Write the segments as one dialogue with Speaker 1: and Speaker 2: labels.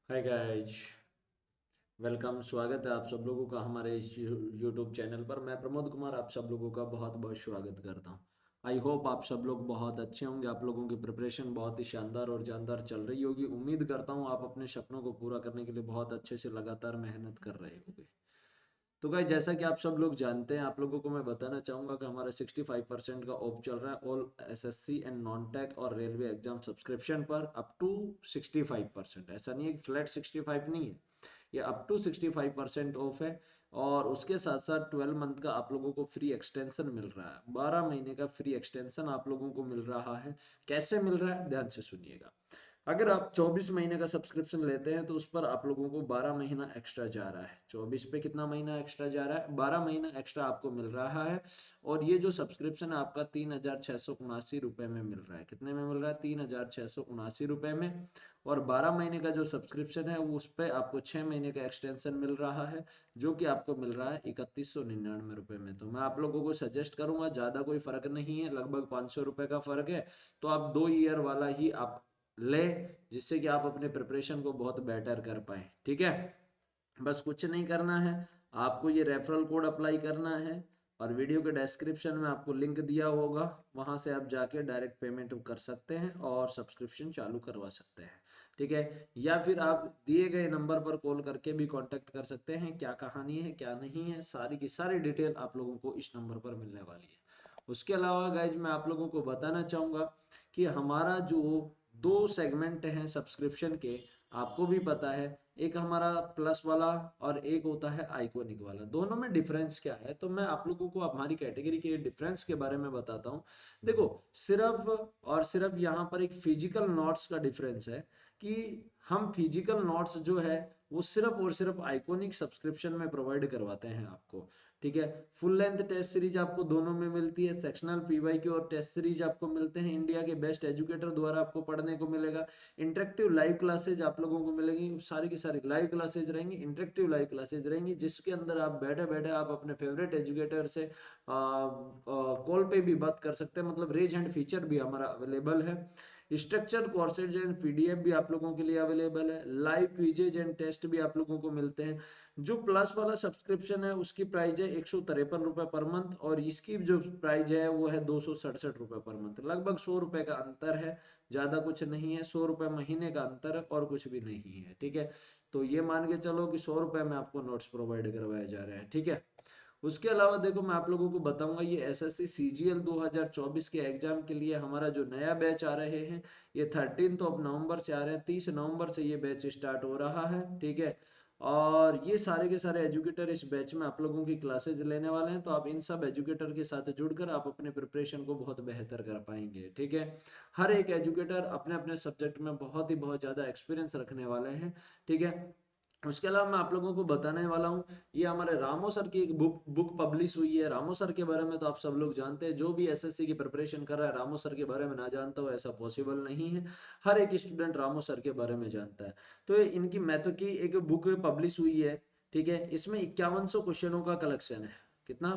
Speaker 1: Hi guys, welcome. स्वागत है आप सब लोगों का हमारे इस यूट्यूब चैनल पर। मैं प्रमोद कुमार आप सब लोगों का बहुत बहुत स्वागत करता हूं। आई होप आप सब लोग बहुत अच्छे होंगे। आप लोगों की प्रिपरेशन बहुत ही शानदार और जानदार चल रही होगी। उम्मीद करता हूं आप अपने सपनों को पूरा करने के लिए बहुत अच्छे से लगातार मेहनत कर रहे होंगे। तो गाइस, जैसा कि आप सब लोग जानते हैं, आप लोगों को मैं बताना चाहूँगा कि हमारा 65% का ऑफ चल रहा है all SSC and non tech और रेलवे एग्जाम सब्सक्रिप्शन पर अप टू 65%। ऐसा नहीं है कि फ्लैट 65 नहीं है, ये अप टू 65% ऑफ है। और उसके साथ साथ 12 मंथ का आप लोगों को फ्री एक्सटेंशन मिल रहा है। 12 महीने का फ्री एक्सटेंशन आप लोगों को मिल रहा है। कैसे मिल रहा है, ध्यान से सुनिएगा। अगर आप 24 महीने का सब्सक्रिप्शन लेते हैं तो उस पर आप लोगों को 12 महीना एक्स्ट्रा जा रहा है। 24 पे कितना महीना एक्स्ट्रा जा रहा है? 12 महीना एक्स्ट्रा आपको मिल रहा है। और ये जो सब्सक्रिप्शन है आपका 3,679 में मिल रहा है। कितने में मिल रहा है? 3,679 में। और 12 महीने का जो सब्सक्रिप्शन है वो उस पर आपको 6 महीने का एक्सटेंशन मिल रहा है, जो कि आपको मिल रहा है 3199 में। तो मैं आप लोगों को सजेस्ट करूंगा, ज़्यादा कोई फर्क नहीं है, लगभग 500 रुपये का फर्क है। तो आप 2 ईयर वाला ही आप ले, जिससे कि आप अपने प्रिपरेशन को बहुत बेटर कर पाए। ठीक है, बस कुछ नहीं करना है, आपको ये रेफरल कोड अप्लाई करना है। और वीडियो के डिस्क्रिप्शन में आपको लिंक दिया होगा, वहां से आप जाके डायरेक्ट पेमेंट कर सकते हैं और सब्सक्रिप्शन चालू करवा सकते हैं। ठीक है, या फिर आप दिए गए नंबर पर कॉल करके भी कांटेक्ट कर सकते हैं। क्या कहानी है क्या नहीं है, सारी की सारी डिटेल आप लोगों को इस नंबर पर मिलने वाली है। उसके अलावा गाइज मैं आप लोगों को बताना चाहूँगा कि हमारा जो दो सेगमेंट हैं सब्सक्रिप्शन के, आपको भी पता है, एक हमारा प्लस वाला और एक होता है आइकॉनिक वाला। दोनों में डिफरेंस क्या है, तो मैं आप लोगों को हमारी कैटेगरी के डिफरेंस के बारे में बताता हूँ। देखो, सिर्फ और सिर्फ यहाँ पर एक फिजिकल नोट्स का डिफरेंस है कि हम फिजिकल नोट्स जो है वो सिर्फ और सिर्फ आइकॉनिक सब्सक्रिप्शन में प्रोवाइड करवाते हैं आपको। ठीक है, फुल लेंथ टेस्ट सीरीज आपको दोनों में मिलती है। सेक्शनल पीवाईक्यू और टेस्ट सीरीज आपको मिलते हैं इंडिया के बेस्ट एजुकेटर द्वारा आपको पढ़ने को मिलेगा। इंटरेक्टिव लाइव क्लासेज आप लोगों को मिलेगी, सारी की सारी लाइव क्लासेज रहेंगी, इंटरेक्टिव लाइव क्लासेज रहेंगी, जिसके अंदर आप बैठे बैठे आप अपने फेवरेट एजुकेटर से कॉल पे भी बात कर सकते हैं। मतलब रेज हैंड फीचर भी हमारा अवेलेबल है। स्ट्रक्चर्ड कोर्सेज एंड पीडीएफ भी आप लोगों के लिए अवेलेबल है। लाइव क्विजेज एंड टेस्ट भी आप लोगों को मिलते हैं। जो प्लस वाला सब्सक्रिप्शन है उसकी प्राइस है 153 रुपये पर मंथ, और इसकी जो प्राइस है वो है 267 रुपये पर मंथ। लगभग 100 रुपये का अंतर है, ज़्यादा कुछ नहीं है। 100 रुपये महीने का अंतर है और कुछ भी नहीं है। ठीक है, तो ये मान के चलो कि 100 रुपये में आपको नोट्स प्रोवाइड करवाए जा रहे हैं। ठीक है, उसके अलावा देखो मैं आप लोगों को बताऊंगा, ये एसएससी सीजीएल 2024 के एग्जाम के लिए हमारा जो नया बैच आ रहे हैं, ये 13 नवंबर से आ रहे हैं। 30 नवंबर से ये बैच स्टार्ट हो रहा है। ठीक है, और ये सारे के सारे एजुकेटर इस बैच में आप लोगों की क्लासेज लेने वाले हैं। तो आप इन सब एजुकेटर के साथ जुड़कर आप अपने प्रिपरेशन को बहुत बेहतर कर पाएंगे। ठीक है, हर एक एजुकेटर अपने अपने सब्जेक्ट में बहुत ज़्यादा एक्सपीरियंस रखने वाले हैं। ठीक है, उसके अलावा मैं आप लोगों को बताने वाला हूँ, ये हमारे रामो सर की एक बुक पब्लिश हुई है। रामो सर के बारे में तो आप सब लोग जानते हैं, जो भी एसएससी की प्रिपरेशन कर रहा है रामो सर के बारे में ना जानता हो ऐसा पॉसिबल नहीं है। हर एक स्टूडेंट रामो सर के बारे में जानता है। तो इनकी मैथो की एक बुक पब्लिश हुई है। ठीक है, इसमें 5100 क्वेश्चनों का कलेक्शन है। कितना?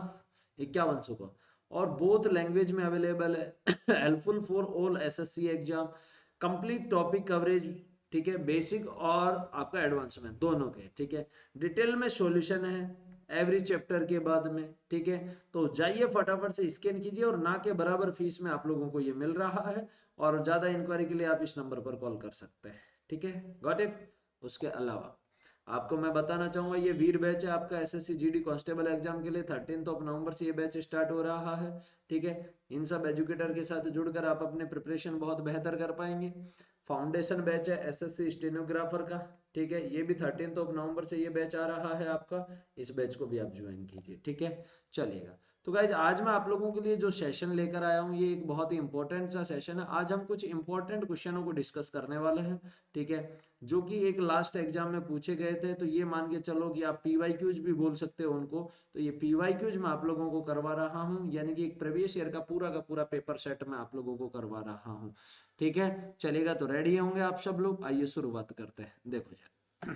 Speaker 1: 5100 का। और बोथ लैंग्वेज में अवेलेबल है। Helpful for all SSC exam, complete topic coverage. ठीक है, बेसिक और आपका एडवांस में दोनों के। ठीक है, डिटेल में सॉल्यूशन है एवरी चैप्टर के बाद में। ठीक है, तो जाइए फटाफट से स्कैन कीजिए, और ना के बराबर फीस में आप लोगों को ये मिल रहा है। और ज़्यादा इंक्वायरी के लिए आप इस नंबर पर कॉल कर सकते हैं। ठीक है, गॉट इट। उसके अलावा आपको मैं बताना चाहूंगा, ये वीर बैच है आपका एसएससी जीडी कांस्टेबल एग्जाम के लिए। 13 नवंबर से ये बैच स्टार्ट हो रहा है। ठीक है, इन सब एजुकेटर के साथ जुड़कर आप अपने प्रिपरेशन बहुत बेहतर कर पाएंगे। फाउंडेशन बैच है एसएससी स्टेनोग्राफर का। ठीक है, ये भी 13 नवंबर से ये बैच आ रहा है आपका। इस बैच को भी आप ज्वाइन कीजिए। ठीक है, चलिएगा। तो गाइज, आज मैं आप लोगों के लिए जो सेशन लेकर आया हूँ, ये एक बहुत ही इंपॉर्टेंट सा सेशन है। आज हम कुछ इंपॉर्टेंट क्वेश्चनों को डिस्कस करने वाले हैं। ठीक है, जो कि एक लास्ट एग्जाम में पूछे गए थे। तो ये मान के चलो कि आप पीवाईक्यूज भी बोल सकते हो उनको। तो ये पीवाईक्यूज मैं आप लोगों को करवा रहा हूँ, यानी कि एक प्रीवियस ईयर का पूरा पेपर सेट मैं आप लोगों को करवा रहा हूँ। ठीक है, चलेगा। तो रेडी होंगे आप सब लोग? आइए शुरुआत करते हैं। देखो यार,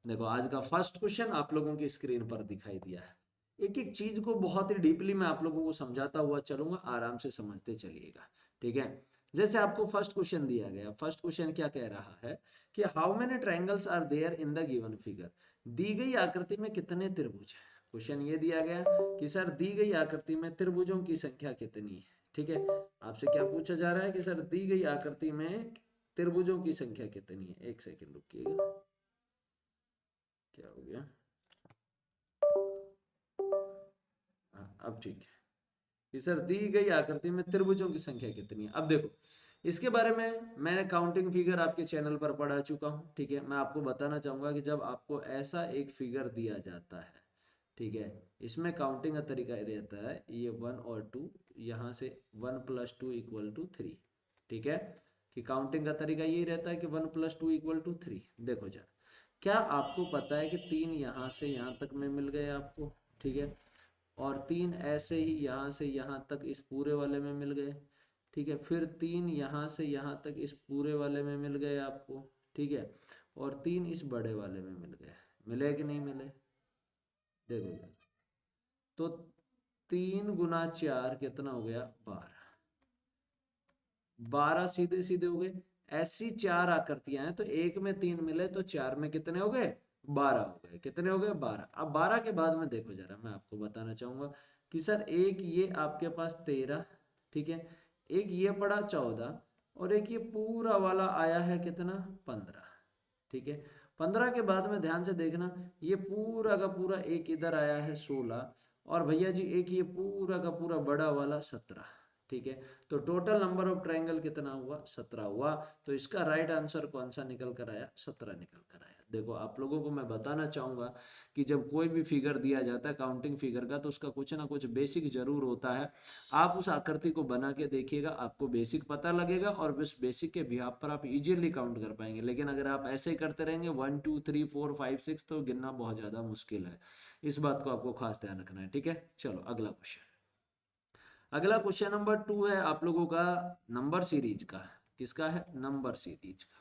Speaker 1: देखो आज का फर्स्ट क्वेश्चन आप लोगों की स्क्रीन पर दिखाई दिया है। एक एक चीज को बहुत ही डीपली मैं आप लोगों को समझाता हुआ चलूंगा, आराम से समझते चलिएगा। ठीक है, जैसे आपको फर्स्ट क्वेश्चन दिया गया, फर्स्ट क्वेश्चन क्या कह रहा है कि how many triangles are there in the given figure, दी गई आकृति में कितने त्रिभुज हैं। क्वेश्चन ये दिया गया कि सर दी गई आकृति में त्रिभुजों की संख्या कितनी है। ठीक है, आपसे क्या पूछा जा रहा है कि सर दी गई आकृति में त्रिभुजों की संख्या कितनी है। एक सेकंड रुकिएगा, क्या हो गया, अब ठीक है कि सर दी गई आकृति में त्रिभुजों की संख्या कितनी है। अब देखो, इसके बारे में मैंने काउंटिंग फिगर आपके चैनल पर पढ़ा चुका हूँ। ठीक है, मैं आपको बताना चाहूंगा कि जब आपको ऐसा एक फिगर दिया जाता है, ठीक है, इसमें काउंटिंग का तरीका रहता है ये 1 और 2, यहाँ से 1 + 2 = 3। ठीक है, कि काउंटिंग का तरीका यही रहता है कि 1 + 2 = 3। देखो जरा, क्या आपको पता है कि 3 यहाँ से यहाँ तक में मिल गए आपको। ठीक है, और 3 ऐसे ही यहाँ से यहाँ तक इस पूरे वाले में मिल गए। ठीक है, फिर 3 यहाँ से यहाँ तक इस पूरे वाले में मिल गए आपको। ठीक है, और 3 इस बड़े वाले में मिल गए। मिले कि नहीं मिले, देखो यार, तो 3 × 4 कितना हो गया, 12। 12 सीधे सीधे हो गए। ऐसी 4 आकृतियां हैं, तो एक में 3 मिले तो 4 में कितने हो गए, 12 हो गए। कितने हो गए, 12। अब 12 के बाद में देखो जरा, मैं आपको बताना चाहूंगा कि सर एक ये आपके पास 13, ठीक है, एक ये पड़ा 14, और एक ये पूरा वाला आया है कितना, 15। ठीक है, 15 के बाद में ध्यान से देखना, ये पूरा का पूरा एक इधर आया है 16, और भैया जी एक ये पूरा का पूरा बड़ा वाला 17। ठीक है, तो टोटल नंबर ऑफ ट्रायंगल कितना हुआ, 17 हुआ। तो इसका राइट आंसर कौन सा निकल कर आया, 17 निकल कर आया। देखो आप लोगों को मैं बताना चाहूंगा कि जब कोई भी फिगर दिया जाता है काउंटिंग फिगर का, तो उसका कुछ ना कुछ बेसिक जरूर होता है। आप उस आकृति को बना के देखिएगा, आपको बेसिक पता लगेगा, और उस बेसिक के बिहाफ पर आप इजीली काउंट कर पाएंगे। लेकिन अगर आप ऐसे ही करते रहेंगे 1 2 3 4 5 6, तो गिनना बहुत ज्यादा मुश्किल है। इस बात को आपको खास ध्यान रखना है। ठीक है, चलो अगला क्वेश्चन। अगला क्वेश्चन नंबर 2 है आप लोगों का नंबर सीरीज का। किसका है, नंबर सीरीज का।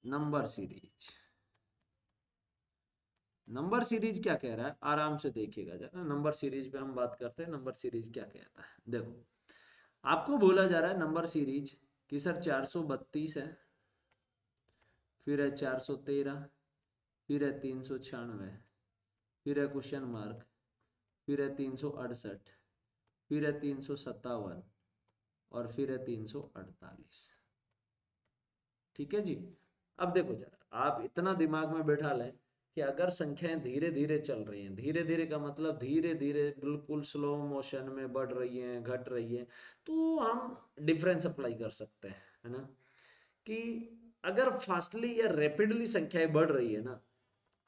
Speaker 1: नंबर सीरीज, नंबर सीरीज क्या कह रहा है, आराम से देखिएगा जरा। नंबर सीरीज पे हम बात करते हैं, नंबर सीरीज क्या कहता है। देखो, आपको बोला जा रहा है नंबर सीरीज कि सर 432 है, फिर है 413, फिर है 396, फिर है क्वेश्चन मार्क, फिर है 368, फिर है 357, और फिर है 348। ठीक है जी। अब देखो जरा, आप इतना दिमाग में बैठा लें कि अगर संख्याएं धीरे धीरे चल रही हैं, धीरे धीरे का मतलब धीरे धीरे बिल्कुल स्लो मोशन में बढ़ रही हैं, घट रही हैं, तो हम डिफरेंस अप्लाई कर सकते हैं, है ना, कि अगर फास्टली या रैपिडली संख्याएं बढ़ रही है ना,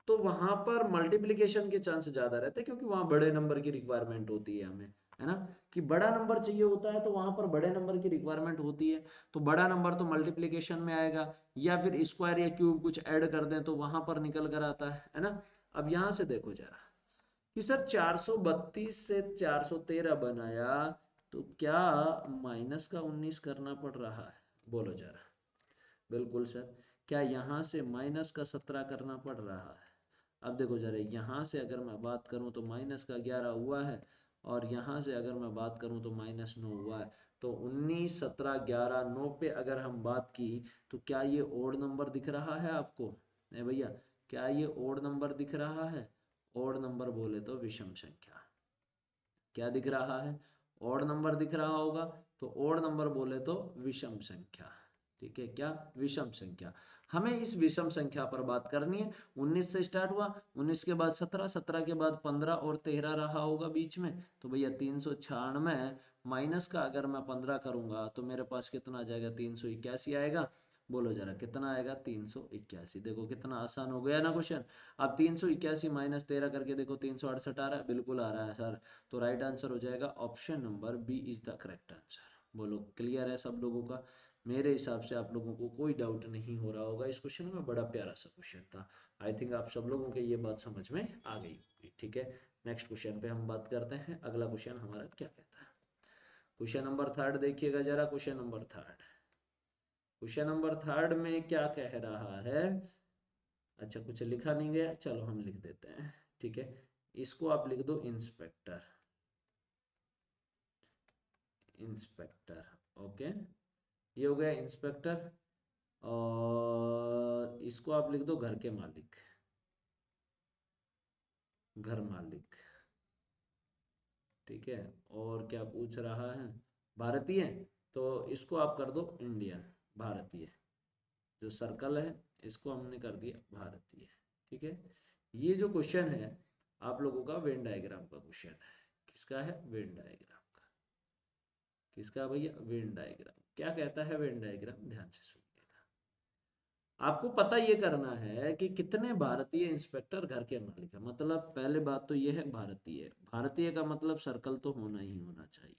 Speaker 1: तो वहां पर मल्टीप्लीकेशन के चांस ज्यादा रहते हैं, क्योंकि वहां बड़े नंबर की रिक्वायरमेंट होती है हमें, है ना, कि बड़ा नंबर चाहिए होता है, तो वहां पर बड़े नंबर की रिक्वायरमेंट होती है। तो बड़ा नंबर तो मल्टीप्लीकेशन में आएगा, या फिर स्क्वायर या क्यूब कुछ ऐड कर दें तो वहां पर निकल कर आता है ना। अब यहां से देखो जरा कि सर 432 से 413 बनाया, तो क्या माइनस का 19 करना पड़ रहा है, बोलो जरा। बिल्कुल सर। क्या यहाँ से माइनस का 17 करना पड़ रहा है। अब देखो जरा, यहाँ से अगर मैं बात करूँ तो माइनस का 11 हुआ है, और यहाँ से अगर मैं बात करूँ तो -9 हुआ है। तो 19 17 11 9 पे अगर हम बात की, तो क्या ये ओड नंबर दिख रहा है आपको, नहीं भैया, क्या ये ओड नंबर दिख रहा है। ओड नंबर बोले तो विषम संख्या। क्या दिख रहा है, ओड नंबर दिख रहा होगा, तो ओड नंबर बोले तो विषम संख्या। ठीक है, क्या, विषम संख्या। हमें इस विषम संख्या पर बात करनी है। 19 से स्टार्ट हुआ, 19 के बाद 17, 17 के बाद 15 और 13 रहा होगा बीच में, तो भैया 396 माइनस का अगर मैं 15 करूंगा तो मेरे पास कितना आ जाएगा, 381 आएगा। बोलो जरा कितना आएगा, 381। देखो कितना आसान हो गया ना क्वेश्चन। अब 381 माइनस 13 करके देखो, 368 आ रहा है, बिल्कुल आ रहा है सर। तो राइट आंसर हो जाएगा option number B is the correct answer. बोलो क्लियर है सब लोगों का। मेरे हिसाब से आप लोगों को कोई डाउट नहीं हो रहा होगा इस क्वेश्चन में, बड़ा प्यारा सा क्वेश्चन था। आई थिंक आप सब लोगों के ये बात समझ में आ गई होगी। ठीक है, नेक्स्ट क्वेश्चन पे हम बात करते हैं। अगला क्वेश्चन हमारा क्या कहता है, क्वेश्चन नंबर 3 देखिएगा जरा। क्वेश्चन नंबर 3, क्वेश्चन नंबर 3 में क्या कह रहा है। अच्छा, कुछ लिखा नहीं गया, चलो हम लिख देते हैं। ठीक है, इसको आप लिख दो इंस्पेक्टर। इंस्पेक्टर, ओके, ये हो गया इंस्पेक्टर। और इसको आप लिख दो घर के मालिक, घर मालिक। ठीक है, और क्या पूछ रहा है, भारतीय, तो इसको आप कर दो इंडियन, भारतीय। जो सर्कल है इसको हमने कर दिया भारतीय। ठीक है, ये जो क्वेश्चन है आप लोगों का वेन डायग्राम का क्वेश्चन है। किसका है, वेन डायग्राम का। किसका भैया, वेन डायग्राम। क्या कहता है वेन डायग्राम, ध्यान से सुनिएगा। आपको पता ये करना है कि कितने भारतीय इंस्पेक्टर घर के मालिक है। मतलब पहले बात तो ये है भारतीय, भारतीय का मतलब सर्कल तो होना ही होना चाहिए,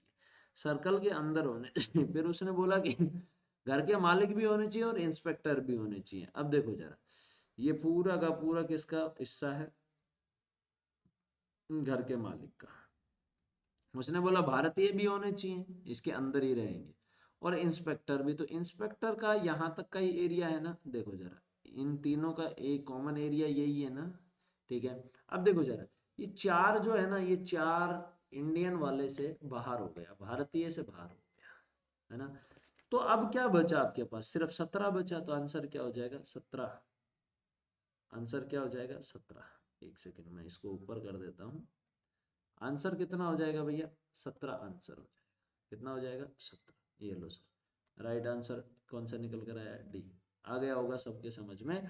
Speaker 1: सर्कल के अंदर होने चाहिए। फिर उसने बोला कि घर के मालिक भी होने चाहिए और इंस्पेक्टर भी होने चाहिए। अब देखो जरा, ये पूरा का पूरा किसका हिस्सा है, घर के मालिक का। उसने बोला भारतीय भी होने चाहिए, इसके अंदर ही रहेंगे, और इंस्पेक्टर भी। तो इंस्पेक्टर का यहाँ तक का ही एरिया है ना, देखो जरा, इन तीनों का एक कॉमन एरिया यही है ना। ठीक है, अब देखो जरा, ये चार जो है ना, ये चार इंडियन वाले से बाहर हो गया, भारतीय से बाहर हो गया, है ना। तो अब क्या बचा आपके पास, सिर्फ 17 बचा। तो आंसर क्या हो जाएगा, 17। आंसर क्या हो जाएगा, 17। एक सेकंड में इसको ऊपर कर देता हूँ। आंसर कितना हो जाएगा भैया, 17 आंसर हो जाएगा। कितना हो जाएगा, 17। ये लो सर, राइट आंसर कौन सा निकल कर आया, डी। आ गया होगा सबके समझ में।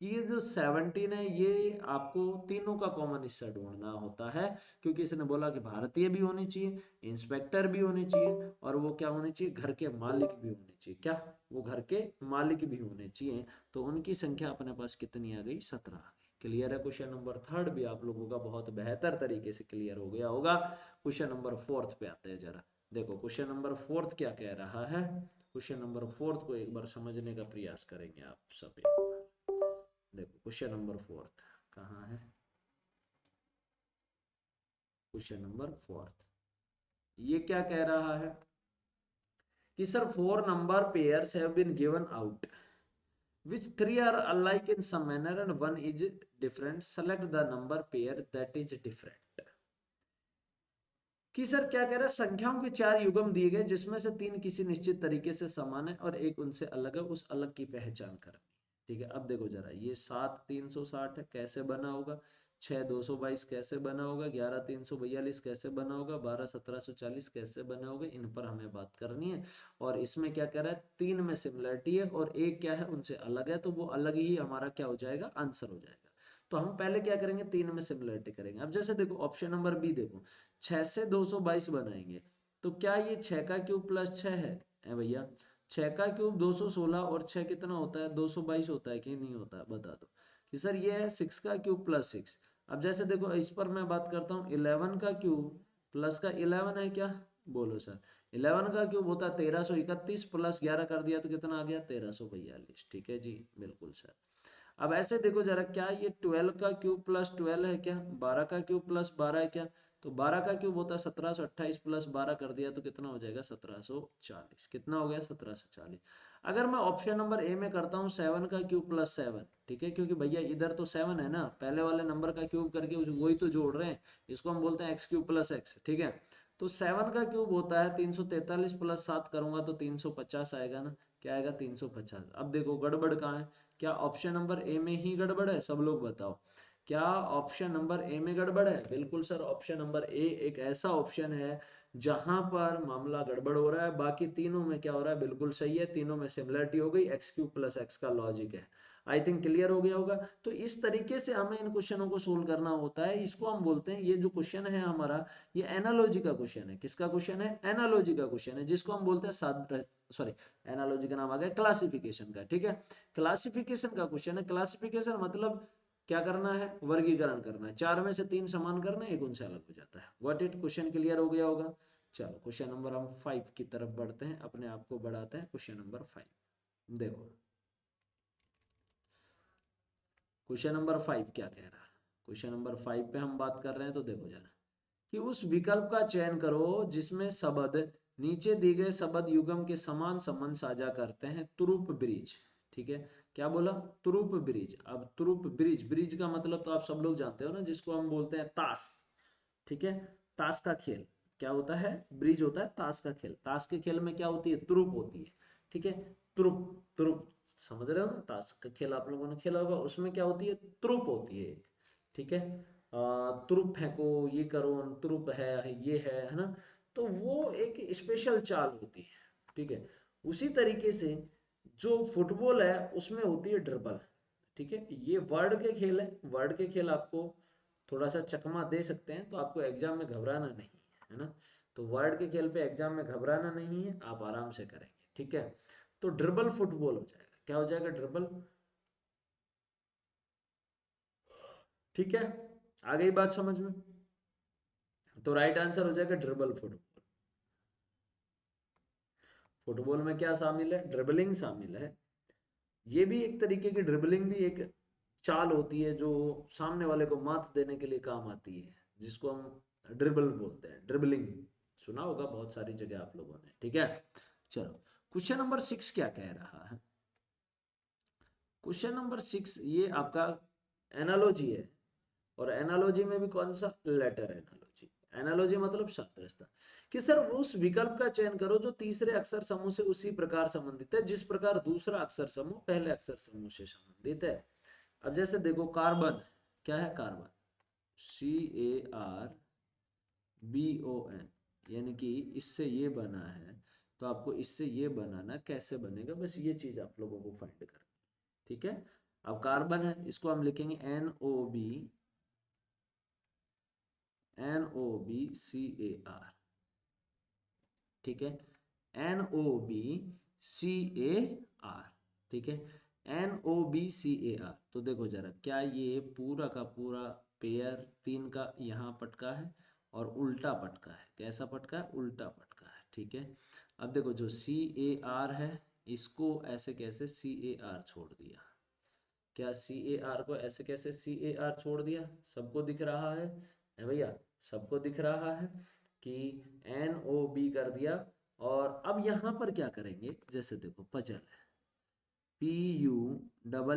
Speaker 1: ये जो 17 है, ये आपको तीनों का कॉमन हिस्सा ढूंढना होता है, क्योंकि इसने बोला कि भारतीय भी होनी चाहिए, इंस्पेक्टर भी होने चाहिए, और वो क्या होने चाहिए, घर के मालिक भी होने चाहिए। क्या, वो घर के मालिक भी होने चाहिए। तो उनकी संख्या अपने पास कितनी आ गई, 17 आ गई। क्लियर है, क्वेश्चन नंबर थर्ड भी आप लोगों का बहुत बेहतर तरीके से क्लियर हो गया होगा। क्वेश्चन नंबर फोर्थ पे आते हैं जरा। देखो क्वेश्चन नंबर फोर्थ क्या कह रहा है, क्वेश्चन नंबर फोर्थ को एक बार समझने का प्रयास करेंगे आप सब। देखो क्वेश्चन नंबर फोर्थ कहाँ है, क्वेश्चन नंबर फोर्थ ये क्या कह रहा है कि sir 4 number pairs have been given out which 3 are alike in some manner and 1 is different, select the number pair that is different। कि सर क्या कह रहा है, संख्याओं के 4 युग्म दिए गए जिसमें से 3 किसी निश्चित तरीके से समान है और एक उनसे अलग है, उस अलग की पहचान करनी। ठीक है, अब देखो जरा, ये 7 360 है, कैसे बना होगा, 6 222 कैसे बना होगा, 11 342 कैसे बना होगा, 12 1740 कैसे बना होगा, इन पर हमें बात करनी है। और इसमें क्या कह रहा है, 3 में सिमिलरिटी है और एक क्या है, उनसे अलग है, तो वो अलग ही हमारा क्या हो जाएगा, आंसर हो जाएगा। तो हम पहले क्या करेंगे, 3 में सिमिलरिटी करेंगे। अब जैसे देखो ऑप्शन नंबर बी देखो, 6 से 222 बनाएंगे, तो क्या ये 6 का क्यूब प्लस 6 है भैया, 6 का क्यूब 216 और 6 कितना होता है, 222 होता है कि नहीं होता है, बता दो। कि सर ये है 6 का क्यूब प्लस 6। अब जैसे देखो इस पर मैं बात करता हूँ, 11 का क्यूब प्लस का 11 है क्या, बोलो सर। 11 का क्यूब होता है 1331, प्लस 11 कर दिया तो कितना आ गया, 1342। ठीक है जी, बिल्कुल सर। अब ऐसे देखो जरा, क्या ये 12 का क्यूब प्लस 12 है क्या, 12 का क्यूब प्लस 12 है क्या, तो 12 का क्यूब होता है 1728, प्लस 12 कर दिया तो कितना हो जाएगा, 1740। कितना हो गया, 1740। अगर मैं ऑप्शन नंबर ए में करता हूँ 7 का क्यूब प्लस 7, ठीक है, क्योंकि भैया इधर तो 7 है ना, पहले वाले नंबर का क्यूब करके वही तो जोड़ रहे हैं, इसको हम बोलते हैं एक्स क्यूब प्लस एक्स। ठीक है, तो 7 का क्यूब होता है 343, प्लस 7 करूंगा तो 350 आएगा ना, क्या आएगा, 350। अब देखो गड़बड़ कहाँ है, क्या ऑप्शन नंबर ए में ही गड़बड़ है, सब लोग बताओ, क्या ऑप्शन नंबर ए में गड़बड़ है। बिल्कुल सर, ऑप्शन नंबर ए एक ऐसा ऑप्शन है जहां पर मामला गड़बड़ हो रहा है, बाकी तीनों में क्या हो रहा है, बिल्कुल सही है, तीनों में सिमिलरिटी हो गई, एक्स क्यूब प्लस एक्स का लॉजिक है। आई थिंक क्लियर हो गया होगा। तो इस तरीके से हमें इन क्वेश्चनों को सोल्व करना होता है, इसको हम बोलते हैं, ये जो क्वेश्चन है हमारा, ये एनालॉजी का क्वेश्चन है। किसका क्वेश्चन है, एनालॉजी का क्वेश्चन है, जिसको हम बोलते हैं सॉरी, एनालॉजी का नाम आ गया क्लासिफिकेशन का। ठीक है, क्लासिफिकेशन का क्वेश्चन है। क्लासिफिकेशन मतलब क्या करना है, वर्गीकरण करना है, 4 में से 3 समान करना है, एक उनसे अलग हो जाता है। व्हाट इट, क्वेश्चन क्लियर हो गया होगा। चलो क्वेश्चन नंबर हम 5 की तरफ बढ़ते हैं, अपने आप को बढ़ाते हैं। क्वेश्चन नंबर 5 देखो, क्वेश्चन नंबर 5 क्या कह रहा है, क्वेश्चन नंबर 5 पे हम बात कर रहे हैं। तो देखो जरा, कि उस विकल्प का चयन करो जिसमें शब्द नीचे दिए गए शब्द युग्म के समान संबंध साझा करते हैं। तुरुप ब्रिज, ठीक है, क्या बोला, तुरुप ब्रिज। अब तुरुप ब्रिज, ब्रिज का मतलब तो आप सब लोग जानते हो ना, जिसको हम बोलते हैं ताश। ठीक है, ताश का खेल। क्या होता है, ब्रिज होता है ताश का खेल। ताश के खेल में क्या होती है, तुरुप होती है, ठीक है। तुरुप, तुरुप समझ रहे हो ना, ताश का खेल आप लोगों ने खेला होगा, उसमें क्या होती है, तुरुप होती है एक, ठीक है। तुरुप फेंको, ये करो, तुरुप है, ये है ना। तो वो एक स्पेशल चाल होती है, ठीक है। उसी तरीके से जो फुटबॉल है उसमें होती है ड्रिबल, ठीक है। ये वर्ड के खेल है, वर्ड के खेल आपको थोड़ा सा चकमा दे सकते हैं, तो आपको एग्जाम में घबराना नहीं है ना। तो वर्ड के खेल पे एग्जाम में घबराना नहीं है, आप आराम से करेंगे, ठीक है। तो ड्रिबल फुटबॉल हो जाएगा, क्या हो जाएगा, ड्रिबल, ठीक है। आ गई बात समझ में। तो राइट आंसर हो जाएगा ड्रिबल फुटबॉल। फुटबॉल में क्या शामिल है, ड्रिबलिंग शामिल है। ये भी एक तरीके की, ड्रिबलिंग भी एक चाल होती है जो सामने वाले को मात देने के लिए काम आती है, जिसको हम ड्रिबल बोलते हैं, ड्रिबलिंग। सुना होगा बहुत सारी जगह आप लोगों ने, ठीक है। चलो, क्वेश्चन नंबर 6 क्या कह रहा है। क्वेश्चन नंबर 6 ये आपका एनालॉजी है, और एनालॉजी में भी कौन सा, लेटर एनालॉजी। एनालॉजी मतलब सादृश्यता, कि सर उस विकल्प का चयन करो जो तीसरे अक्षर समूह से उसी प्रकार संबंधित है जिस प्रकार दूसरा अक्षर समूह पहले अक्षर समूह से संबंधित है। अब जैसे देखो, कार्बन, क्या है कार्बन, CARBON, यानी कि इससे ये बना है, तो आपको इससे ये बनाना, कैसे बनेगा, बस ये चीज आप लोगों को फाइंड करना, ठीक है। अब कार्बन है, इसको हम लिखेंगे NOBCAR, ठीक है, NOBCAR, ठीक है, NOBCAR। तो देखो जरा, क्या ये पूरा का पूरा पेयर 3 का यहाँ पटका है और उल्टा पटका है, कैसा पटका है, उल्टा पटका है, ठीक है। अब देखो जो CAR है, इसको ऐसे कैसे CAR छोड़ दिया, क्या CAR को ऐसे कैसे CAR छोड़ दिया, सबको दिख रहा है भैया, सबको दिख रहा है कि NOB कर दिया। और अब यहाँ पर क्या करेंगे, जैसे देखो पजल है, PUZZLE,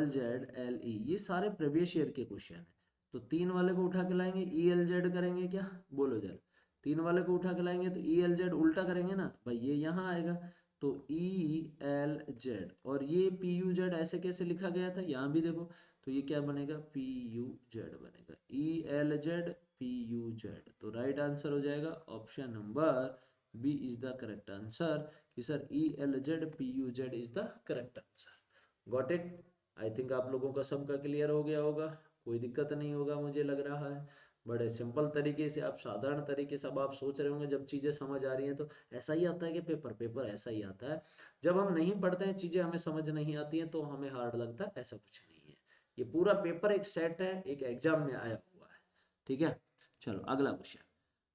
Speaker 1: ये सारे प्रीवियस ईयर के क्वेश्चन है। तो 3 वाले को उठा के लाएंगे, ELZ करेंगे क्या, बोलो जरा, 3 वाले को उठा के लाएंगे तो ELZ उल्टा करेंगे ना भाई, ये यहाँ आएगा, तो ELZ, और ये PUZ ऐसे कैसे लिखा गया था, यहाँ भी देखो, तो ये क्या बनेगा, PUZ बनेगा, ELZ PUZ। तो राइट आंसर हो जाएगा option number B is the correct answer, कि sir ELZ PUZ is the correct answer. Got it. I think आप लोगों का सबका क्लियर हो गया होगा, कोई दिक्कत नहीं होगा मुझे लग रहा है। बड़े सिंपल तरीके से, आप साधारण तरीके से, अब आप सोच रहे होंगे जब चीज़ें समझ आ रही हैं तो ऐसा ही आता है कि पेपर पेपर ऐसा ही आता है। जब हम नहीं पढ़ते हैं चीज़ें, हमें समझ नहीं आती हैं तो हमें हार्ड लगता है, ऐसा कुछ नहीं है। ये पूरा पेपर एक सेट है, एक एग्जाम में आया हुआ है, ठीक है। चलो अगला क्वेश्चन।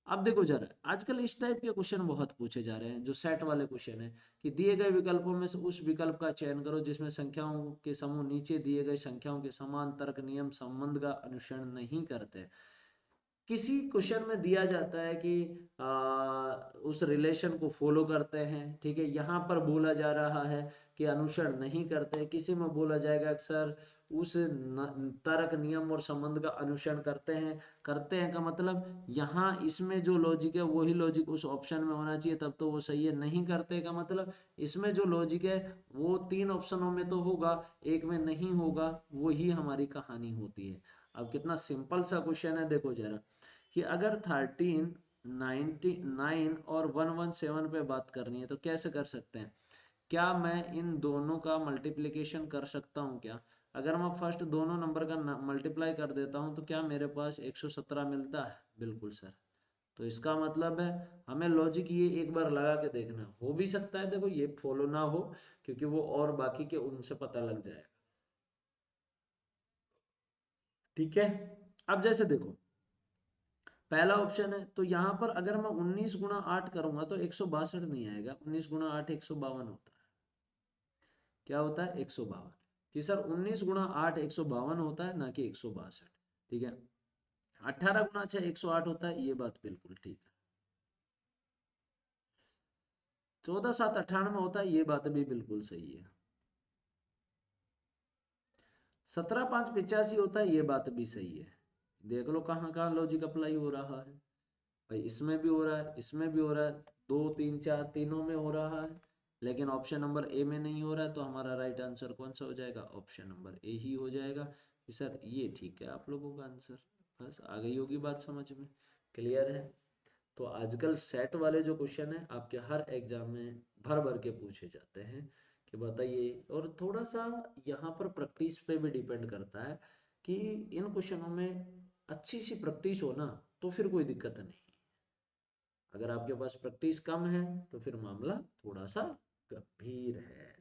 Speaker 1: अब देखो जरा, आजकल इस टाइप के क्वेश्चन बहुत पूछे जा रहे हैं, जो सेट वाले क्वेश्चन है, कि दिए गए विकल्पों में से उस विकल्प का चयन करो जिसमें संख्याओं के समूह नीचे दिए गए संख्याओं के समान तर्क नियम संबंध का अनुसरण नहीं करते। किसी क्वेश्चन में दिया जाता है कि उस रिलेशन को फॉलो करते हैं, ठीक है, यहाँ पर बोला जा रहा है कि अनुसरण नहीं करते, किसी में बोला जाएगा अक्सर उस तर्क नियम और संबंध का अनुसरण करते हैं। करते हैं का मतलब यहाँ इसमें जो लॉजिक है वही लॉजिक उस ऑप्शन में होना चाहिए, तब तो वो सही है। नहीं करते का मतलब इसमें जो लॉजिक है वो 3 ऑप्शनों में तो होगा, एक में नहीं होगा, वही हमारी कहानी होती है। अब कितना सिंपल सा क्वेश्चन है, देखो जरा, कि अगर 13, 99 और 117 पे बात करनी है तो कैसे कर सकते हैं। क्या मैं इन दोनों का मल्टीप्लिकेशन कर सकता हूँ क्या, अगर मैं फर्स्ट दोनों नंबर का मल्टीप्लाई कर देता हूँ तो क्या मेरे पास 117 मिलता है, बिल्कुल सर। तो इसका मतलब है हमें लॉजिक ये एक बार लगा के देखना, हो भी सकता है देखो ये फॉलो ना हो, क्योंकि वो और बाकी के उनसे पता लग जाएगा, ठीक है। अब जैसे देखो, पहला ऑप्शन है, तो यहाँ पर अगर मैं 19 गुणा 8 करूंगा तो 162 नहीं आएगा, 19 गुणा 8 152 होता है, क्या होता है, 152, कि सर 19 गुणा 8 152 होता है, ना कि 162, ठीक है। 18 गुणा 6 108 होता है, ये बात बिल्कुल ठीक है। 14 7 98 होता है, ये बात भी बिल्कुल सही है। 17 5 85 होता है, ये बात भी सही है। देख लो कहाँ कहाँ लॉजिक अप्लाई हो रहा है। भाई इसमें भी हो रहा है, इसमें भी हो रहा है, 2 3 4 तीनों में हो रहा है, लेकिन ऑप्शन नंबर ए में नहीं हो रहा है, तो हमारा राइट आंसर कौन सा हो जाएगा? ऑप्शन नंबर ए ही हो जाएगा कि सर ये ठीक है आप लोगों का आंसर। बस आ गई होगी बात समझ में, क्लियर है? तो आजकल सेट वाले जो क्वेश्चन है आपके हर एग्जाम में भर भर के पूछे जाते हैं कि बताइए, और थोड़ा सा यहाँ पर प्रैक्टिस पे भी डिपेंड करता है कि इन क्वेश्चनों में अच्छी सी प्रैक्टिस हो ना तो फिर कोई दिक्कत नहीं। अगर आपके पास प्रैक्टिस कम है तो फिर मामला थोड़ा सा गंभीर है।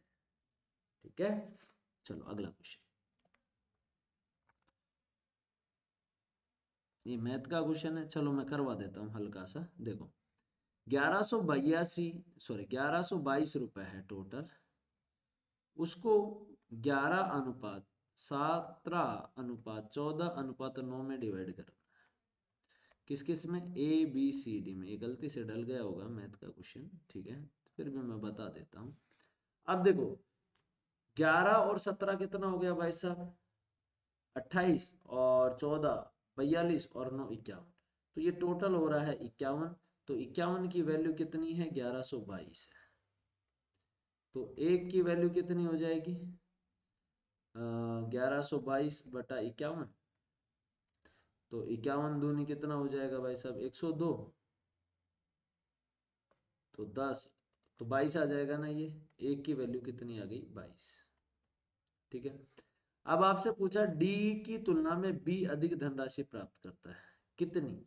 Speaker 1: ठीक है, चलो अगला क्वेश्चन। ये मैथ का क्वेश्चन है, चलो मैं करवा देता हूँ हल्का सा। देखो 1182, सॉरी 1122 रुपए है टोटल, उसको 11:17:14:9 में डिवाइड करना। किस किस में? ए बी सी डी में। ये गलती से डल गया होगा मैथ का क्वेश्चन, ठीक है, फिर भी मैं बता देता हूँ। अब देखो 11 और 17 कितना हो गया भाई साहब? 28, और 14 42, और 9 51। तो ये टोटल हो रहा है 51। तो 51 की वैल्यू कितनी है? 1122 है। तो एक की वैल्यू कितनी हो जाएगी? 1122/51। तो 51 दूनी कितना हो जाएगा भाई साहब? 102। तो 10, तो 22 आ जाएगा ना। ये एक की वैल्यू कितनी आ गई? 22। ठीक है, अब आपसे पूछा डी की तुलना में बी अधिक धनराशि प्राप्त करता है, कितनी?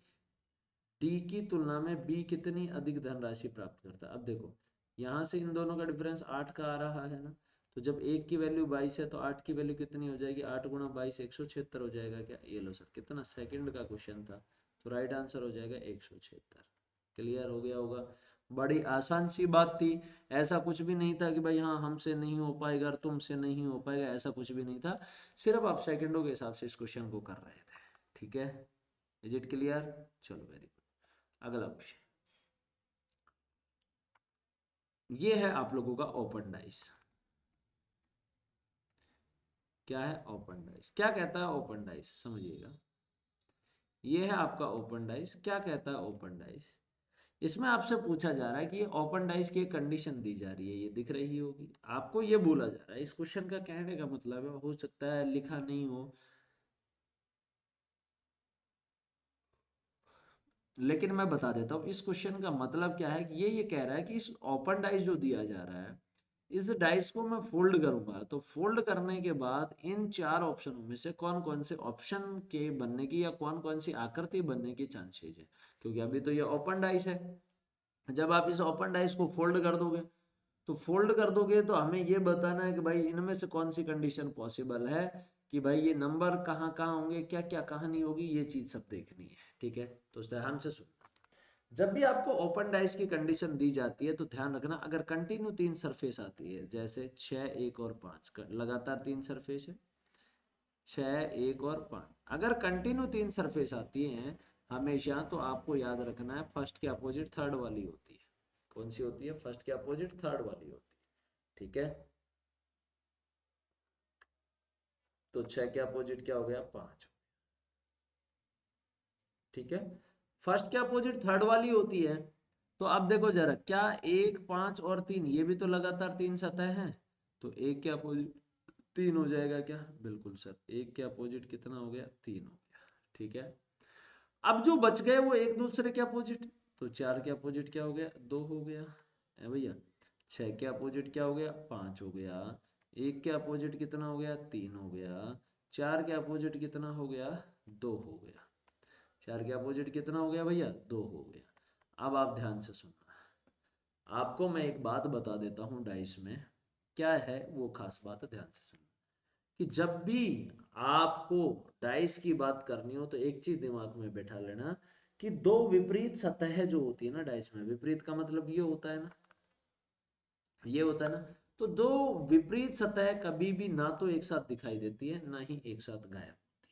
Speaker 1: डी की तुलना में बी कितनी अधिक धनराशि प्राप्त करता है? अब देखो यहाँ से इन दोनों का डिफरेंस 8 का आ रहा है ना, तो जब एक की वैल्यू 22 है तो 8 की वैल्यू कितनी हो जाएगी? 8 गुणा 22 176 हो जाएगा क्या? ये लो सर, कितना सेकंड का क्वेश्चन था, तो राइट आंसर हो जाएगा 176। क्लियर हो गया होगा? बड़ी आसान सी बात थी। ऐसा कुछ भी नहीं था कि भाई हाँ हमसे नहीं हो पाएगा, तुमसे नहीं हो पाएगा, ऐसा कुछ भी नहीं था। सिर्फ आप सेकंडों के हिसाब से इस क्वेश्चन को कर रहे थे। ठीक है, इज इट क्लियर? चलो वेरी गुड, अगला क्वेश्चन। ये है आप लोगों का ओपन डाइस। क्या है ओपन डाइस? क्या कहता है ओपन डाइस, समझिएगा। ये है आपका ओपन डाइस। क्या कहता है ओपन डाइस? इसमें आपसे पूछा जा रहा है कि ये ओपन डाइस की एक कंडीशन दी जा रही है, ये दिख रही होगी आपको। ये बोला जा रहा है, इस क्वेश्चन का कहने का मतलब है, हो सकता है लिखा नहीं हो, लेकिन मैं बता देता हूँ इस क्वेश्चन का मतलब क्या है। कि ये कह रहा है कि इस ओपन डाइस जो दिया जा रहा है, इस डाइस को मैं फोल्ड करूंगा, तो फोल्ड करने के बाद इन चार ऑप्शनों में से कौन कौन से ऑप्शन के बनने की या कौन कौन सी आकृति बनने की चांसेज है। क्योंकि अभी तो ये ओपन डाइस है, जब आप इस ओपन डाइस को फोल्ड कर दोगे, तो फोल्ड कर दोगे तो हमें ये बताना है कि भाई इनमें से कौन सी कंडीशन पॉसिबल है, कि भाई ये नंबर कहाँ कहाँ होंगे, क्या क्या कहानी होगी, ये चीज सब देखनी है। ठीक है, तो ध्यान से सुन। जब भी आपको ओपन डाइस की कंडीशन दी जाती है तो ध्यान रखना, अगर कंटिन्यू तीन सरफेस आती है, जैसे 6 1 और 5 लगातार तीन सरफेस है, 6 1 और 5, अगर कंटिन्यू तीन सरफेस आती हैं हमेशा, तो आपको याद रखना है फर्स्ट के अपोजिट थर्ड वाली होती है। कौन सी होती है? फर्स्ट के अपोजिट थर्ड वाली होती है। ठीक है, तो 6 के अपोजिट क्या हो गया? 5। ठीक है, फर्स्ट के अपोजिट थर्ड वाली होती है। तो अब देखो जरा, क्या 1 5 और 3 ये भी तो लगातार तीन सतह हैं, तो एक के अपोजिट 3 हो जाएगा क्या? बिल्कुल सर, एक के अपोजिट कितना हो गया? 3 हो गया। ठीक है, अब जो बच गए वो एक दूसरे के अपोजिट, तो 4 के अपोजिट क्या हो गया? 2 हो गया है भैया। 6 के अपोजिट क्या हो गया? 5 हो गया। एक के अपोजिट कितना हो गया? 3 हो गया। 4 के अपोजिट कितना हो गया? 2 हो गया। 4 के अपोजिट कितना हो गया भैया? 2 हो गया। अब आप ध्यान से सुनना, आपको मैं एक बात बता देता हूँ डाइस में क्या है वो खास बात, ध्यान से सुनना। कि जब भी आपको डाइस की बात करनी हो तो एक चीज दिमाग में बैठा लेना, कि दो विपरीत सतह जो होती है ना डाइस में, विपरीत का मतलब ये होता है ना, ये होता है ना, तो दो विपरीत सतह कभी भी ना तो एक साथ दिखाई देती है ना ही एक साथ गायब होती है।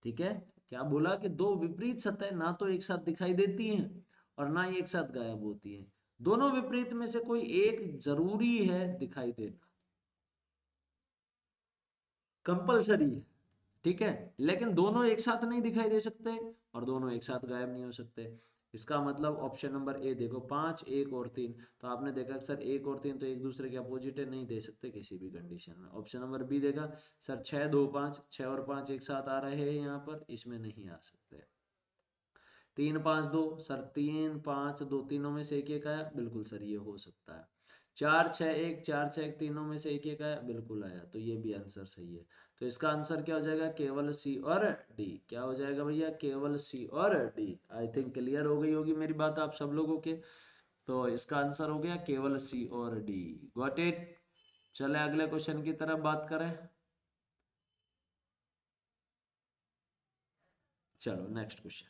Speaker 1: ठीक है, क्या बोला? कि दो विपरीत सतह ना तो एक साथ दिखाई देती हैं और ना ही एक साथ गायब होती हैं, दोनों विपरीत में से कोई एक जरूरी है दिखाई देना, कंपलसरी है। ठीक है, लेकिन दोनों एक साथ नहीं दिखाई दे सकते और दोनों एक साथ गायब नहीं हो सकते। इसका मतलब ऑप्शन नंबर ए देखो, 5 1 और 3, तो आपने देखा सर 1 और 3 तो एक दूसरे के अपोजिट है, नहीं दे सकते किसी भी कंडीशन में। ऑप्शन नंबर बी देखा सर 6 2 5, 6 और 5 एक साथ आ रहे हैं यहाँ पर, इसमें नहीं आ सकते। 3 5 2 सर 3 5 2 तीनों में से एक एक आया, बिल्कुल सर ये हो सकता है। 4 6 1 4 6 1 तीनों में से एक एक आया, बिल्कुल आया, तो ये भी आंसर सही है। तो इसका आंसर क्या हो जाएगा, केवल सी और डी। क्या हो जाएगा भैया, केवल सी और डी। आई थिंक क्लियर हो गई होगी मेरी बात आप सब लोगों के। तो इसका आंसर हो गया केवल सी और डी। Got it. चले अगले क्वेश्चन की तरफ बात करें। चलो नेक्स्ट क्वेश्चन।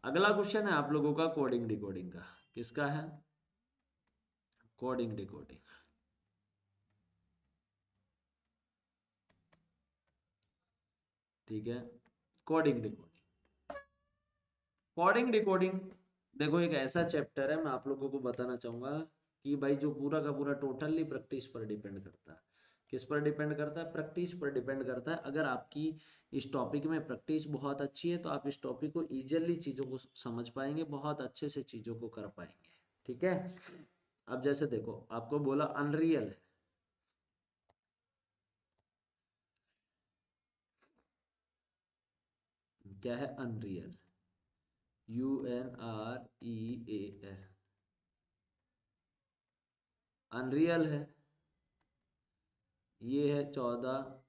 Speaker 1: अगला क्वेश्चन है आप लोगों का कोडिंग डिकोडिंग का। किसका है, कोडिंग डिकोडिंग। ठीक है, कोडिंग डिकोडिंग। कोडिंग डिकोडिंग देखो एक ऐसा चैप्टर है, मैं आप लोगों को बताना चाहूंगा कि भाई जो पूरा का पूरा टोटली प्रैक्टिस पर डिपेंड करता है। किस पर डिपेंड करता है, प्रैक्टिस पर डिपेंड करता है। अगर आपकी इस टॉपिक में प्रैक्टिस बहुत अच्छी है तो आप इस टॉपिक को इजीली चीजों को समझ पाएंगे, बहुत अच्छे से चीजों को कर पाएंगे। ठीक है, अब जैसे देखो आपको बोला अनरियल, क्या है अनरियल, UNREAL, अनरियल है। ये है 14,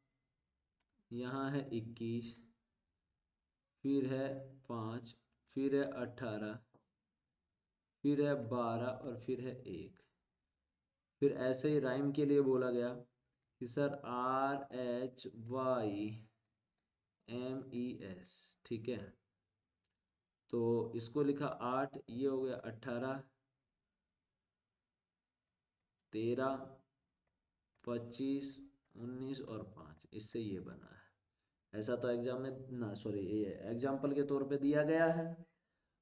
Speaker 1: यहाँ है 21, फिर है 5, फिर है 18, फिर है 12 और फिर है 1। फिर ऐसे ही राइम के लिए बोला गया कि सर RHYMES। ठीक है, तो इसको लिखा 8, ये हो गया 18, 13, 25, 19 और 5, इससे ये बना है। ऐसा तो एग्जाम में ना, सॉरी ये एग्जाम्पल के तौर पे दिया गया है।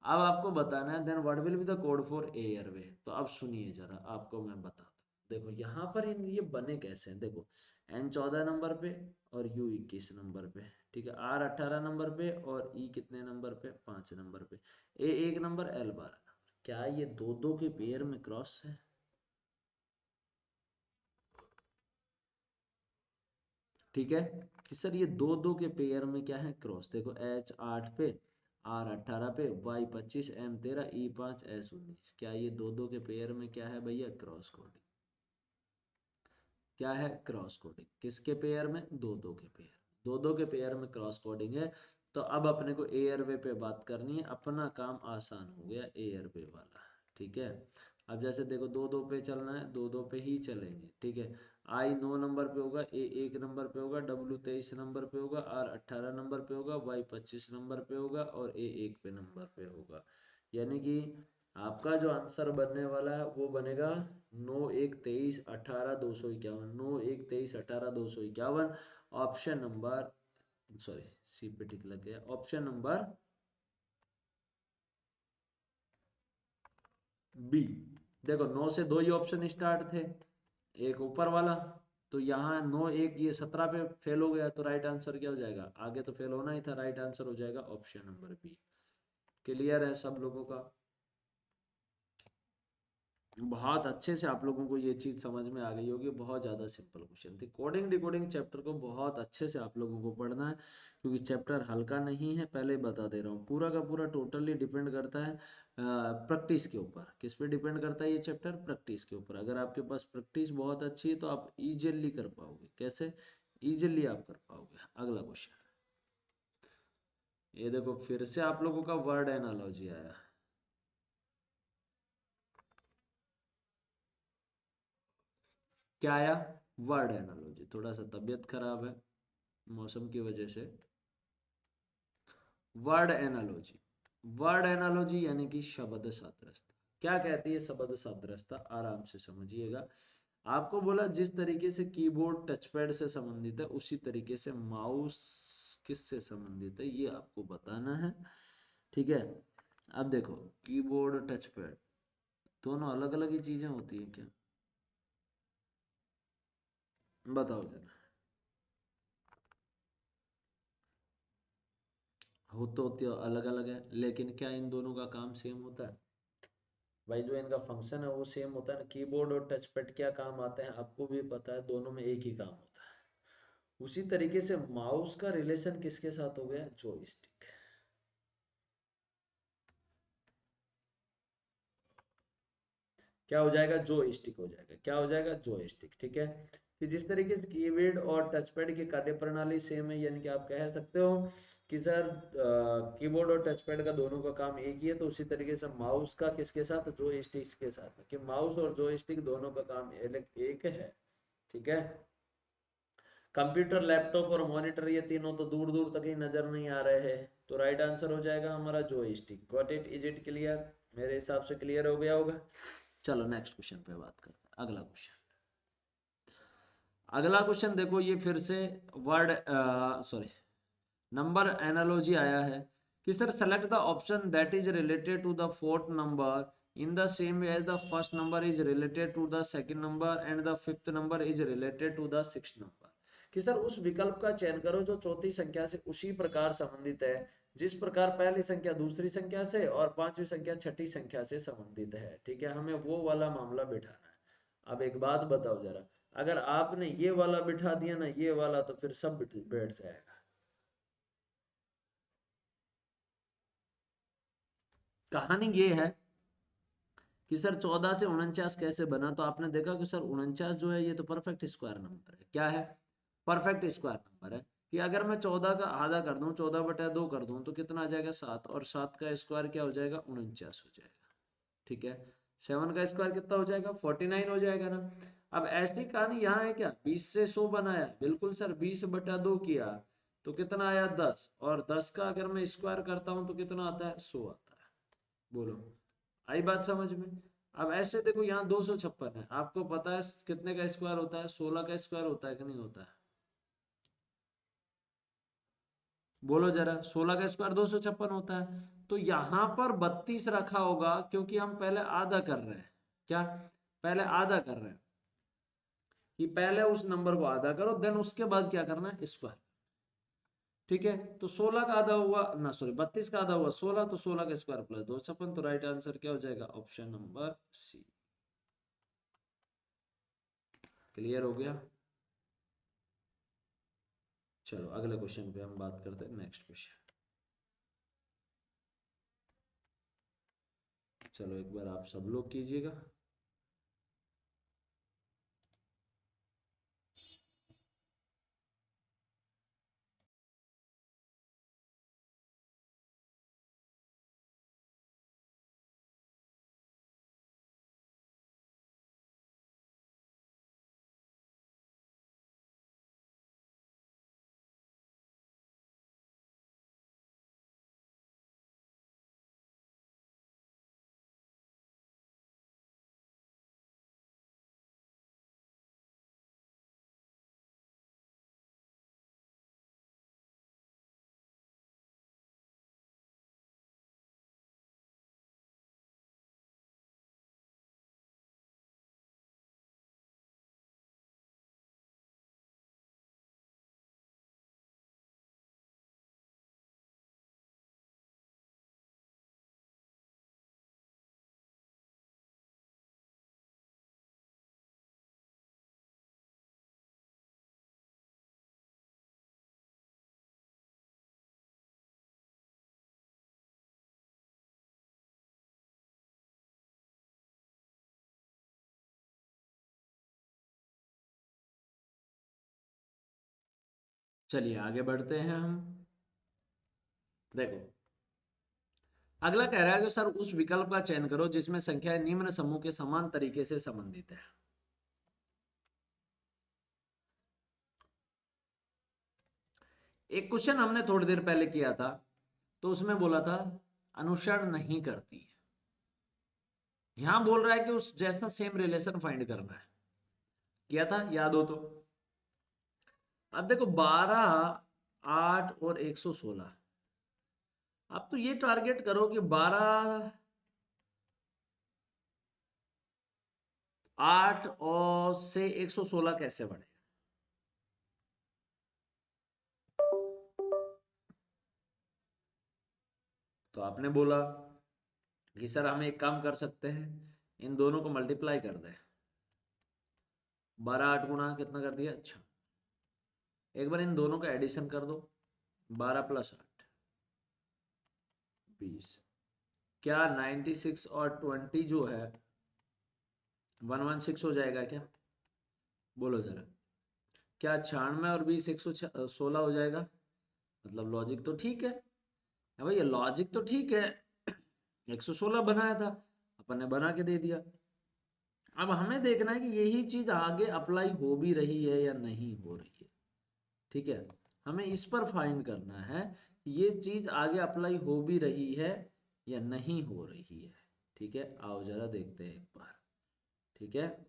Speaker 1: अब आपको बताना है then what will be the code for airway. तो अब सुनिए जरा, आपको मैं बताता हूँ। देखो यहाँ पर ये बने कैसे हैं, देखो N 14 नंबर पे और U 21 नंबर पे, ठीक है, R 18 नंबर पे और E कितने नंबर पे, 5 नंबर पे, A 1 नंबर, L 12 नंबर। क्या ये दो दो के पेयर में क्रॉस है, ठीक है, कि सर ये दो दो के पेयर में क्या है, क्रॉस। देखो H 8 पे, R 18 पे, Y 25, M 13, E 5, S 19, क्या ये दो दो के पेयर में क्या है भैया, क्रॉस कोडिंग। क्या है, क्रॉस कोडिंग। किसके पेयर में, दो दो के पेयर, दो दो के पेयर में क्रॉस कोडिंग है। तो अब अपने को एयरवे पे बात करनी है, अपना काम आसान हो गया एयरवे वाला। ठीक है, अब जैसे देखो दो दो पे चलना है, दो दो पे ही चलेंगे। ठीक है, आई 9 नंबर पे होगा, ए 1 नंबर पे होगा, W 23 नंबर पे होगा, R 18 नंबर पे होगा, Y 25 नंबर पे होगा और A 1 पे नंबर पे होगा। यानी कि आपका जो आंसर बनने वाला है वो बनेगा 9 1 23 18 251, 9 1 23 18 251। ऑप्शन नंबर, सॉरी सी पे टिक लग गया, ऑप्शन नंबर बी। देखो 9 से दो ही ऑप्शन स्टार्ट थे, एक ऊपर वाला, तो यहाँ 9 1 ये 17 पे फेल हो गया, तो राइट आंसर क्या हो जाएगा, आगे तो फेल होना ही था, राइट आंसर हो जाएगा ऑप्शन नंबर बी। क्लियर है सब लोगों का, बहुत अच्छे से आप लोगों को ये चीज समझ में आ गई होगी। बहुत ज्यादा सिंपल क्वेश्चन थी। कोडिंग डिकोडिंग चैप्टर को बहुत अच्छे से आप लोगों को पढ़ना है, क्योंकि चैप्टर हल्का नहीं है, पहले बता दे रहा हूँ। पूरा का पूरा टोटली डिपेंड करता है प्रैक्टिस के ऊपर। किस पे डिपेंड करता है ये चैप्टर, प्रैक्टिस के ऊपर। अगर आपके पास प्रैक्टिस बहुत अच्छी है तो आप इजिली कर पाओगे। कैसे, इजिली आप कर पाओगे। अगला क्वेश्चन, ये देखो फिर से आप लोगों का वर्ड एनालॉजी आया। क्या आया, वर्ड एनालॉजी। थोड़ा सा तबीयत खराब है मौसम की वजह से। वर्ड एनालॉजी, वर्ड एनालॉजी यानी कि शब्द सादृश्यता। क्या कहती है शब्द सादृश्यता, आराम से समझिएगा। आपको बोला जिस तरीके से कीबोर्ड टचपैड से संबंधित है, उसी तरीके से माउस किससे संबंधित है, ये आपको बताना है। ठीक है, अब देखो कीबोर्ड टचपैड दोनों अलग अलग ही चीजें होती है क्या, बताओ जरा। हो तो अलग अलग है, लेकिन क्या इन दोनों का काम सेम होता है? भाई जो इनका फंक्शन है वो सेम होता है ना। कीबोर्ड और टच पैड क्या काम आते हैं आपको भी पता है, दोनों में एक ही काम होता है। उसी तरीके से माउस का रिलेशन किसके साथ हो गया? जॉयस्टिक। क्या हो जाएगा? जॉयस्टिक हो जाएगा। क्या हो जाएगा? जॉयस्टिक। ठीक है, कि जिस तरीके से कीबोर्ड और टच पैड की कार्य प्रणाली सेम है, यानी कि आप कह सकते हो कि सर कीबोर्ड और टच पैड का दोनों का काम एक ही है, तो उसी तरीके से माउस का किसके साथ? जॉयस्टिक के साथ है, कि माउस और जॉयस्टिक दोनों का काम एक है। ठीक है, कंप्यूटर, लैपटॉप और मॉनिटर ये तीनों तो दूर दूर तक ही नजर नहीं आ रहे हैं, तो राइट आंसर हो जाएगा हमारा joystick. Got it? Is it clear? मेरे हिसाब से क्लियर हो गया होगा। चलो नेक्स्ट क्वेश्चन पे बात करते हैं। अगला क्वेश्चन, अगला क्वेश्चन देखो, ये फिर से वर्ड सॉरी नंबर एनालॉजी आया है कि sir select the option that is related to the fourth number in the same way as the first number is related to the second number and the fifth number is related to the sixth number. कि sir उस विकल्प का चयन करो जो चौथी संख्या से उसी प्रकार संबंधित है जिस प्रकार पहली संख्या दूसरी संख्या से और पांचवी संख्या छठी संख्या से संबंधित है। ठीक है, हमें वो वाला मामला बिठाना है। अब एक बात बताओ जरा, अगर आपने ये वाला बिठा दिया ना, ये वाला, तो फिर सब बैठ जाएगा। कहानी ये है कि सर 14 से 49 कैसे बना, तो आपने देखा कि सर 49 जो है ये तो परफेक्ट स्क्वायर नंबर है। क्या है? परफेक्ट स्क्वायर नंबर है। कि अगर मैं 14 का आधा कर दूं, 14/2 कर दूं, तो कितना आ जाएगा? 7, और 7 का स्क्वायर क्या हो जाएगा? 49 हो जाएगा। ठीक है, 7 का स्क्वायर कितना हो जाएगा? 49 हो जाएगा ना। अब ऐसी कहानी यहाँ है क्या? 20 से 100 बनाया, बिल्कुल सर। 20/2 किया तो कितना आया? 10, और 10 का अगर मैं स्क्वायर करता हूँ तो कितना आता है? 100 आता है। बोलो, आई बात समझ में? अब ऐसे देखो, यहाँ 256 है, आपको पता है कितने का स्क्वायर होता है? 16 का स्क्वायर होता है कि नहीं होता है? बोलो जरा, 16 का स्क्वायर 256 होता है। तो यहाँ पर 32 रखा होगा, क्योंकि हम पहले आधा कर रहे हैं। क्या? पहले आधा कर रहे हैं, कि पहले उस नंबर को आधा करो, देन उसके बाद क्या करना है? स्क्वायर। ठीक है, तो 16 का आधा हुआ ना, सॉरी 32 का आधा हुआ 16, तो 16 का स्क्वायर प्लस 256, तो राइट आंसर क्या हो जाएगा? ऑप्शन नंबर सी। क्लियर हो गया? चलो अगले क्वेश्चन पे हम बात करते हैं। नेक्स्ट क्वेश्चन, चलो एक बार आप सब लोग कीजिएगा। चलिए आगे बढ़ते हैं हम। देखो, अगला कह रहा है कि सर उस विकल्प का चयन करो जिसमें संख्याएं निम्न समूह के समान तरीके से संबंधित है। एक क्वेश्चन हमने थोड़ी देर पहले किया था, तो उसमें बोला था अनुसरण नहीं करती है। यहां बोल रहा है कि उस जैसा सेम रिलेशन फाइंड करना है। किया था, याद हो तो? अब देखो 12, 8 और 116। अब तो ये टारगेट करो कि 12, 8 और से 116 कैसे बढ़े। तो आपने बोला कि सर हम एक काम कर सकते हैं, इन दोनों को मल्टीप्लाई कर दें। 12 8 गुणा कितना कर दिया? अच्छा, एक बार इन दोनों का एडिशन कर दो, 12 + 8 20। क्या 96 और 20 जो है 116 हो जाएगा क्या? बोलो जरा। क्या 96 और 20 116 हो जाएगा? मतलब लॉजिक तो ठीक है भैया, लॉजिक तो ठीक है। 116 बनाया था, अपन ने बना के दे दिया। अब हमें देखना है कि यही चीज आगे अप्लाई हो भी रही है या नहीं हो रही है। ठीक है, हमें इस पर फाइंड करना है कि ये चीज आगे अप्लाई हो भी रही है या नहीं हो रही है। ठीक है, आओ जरा देखते हैं एक बार। ठीक है,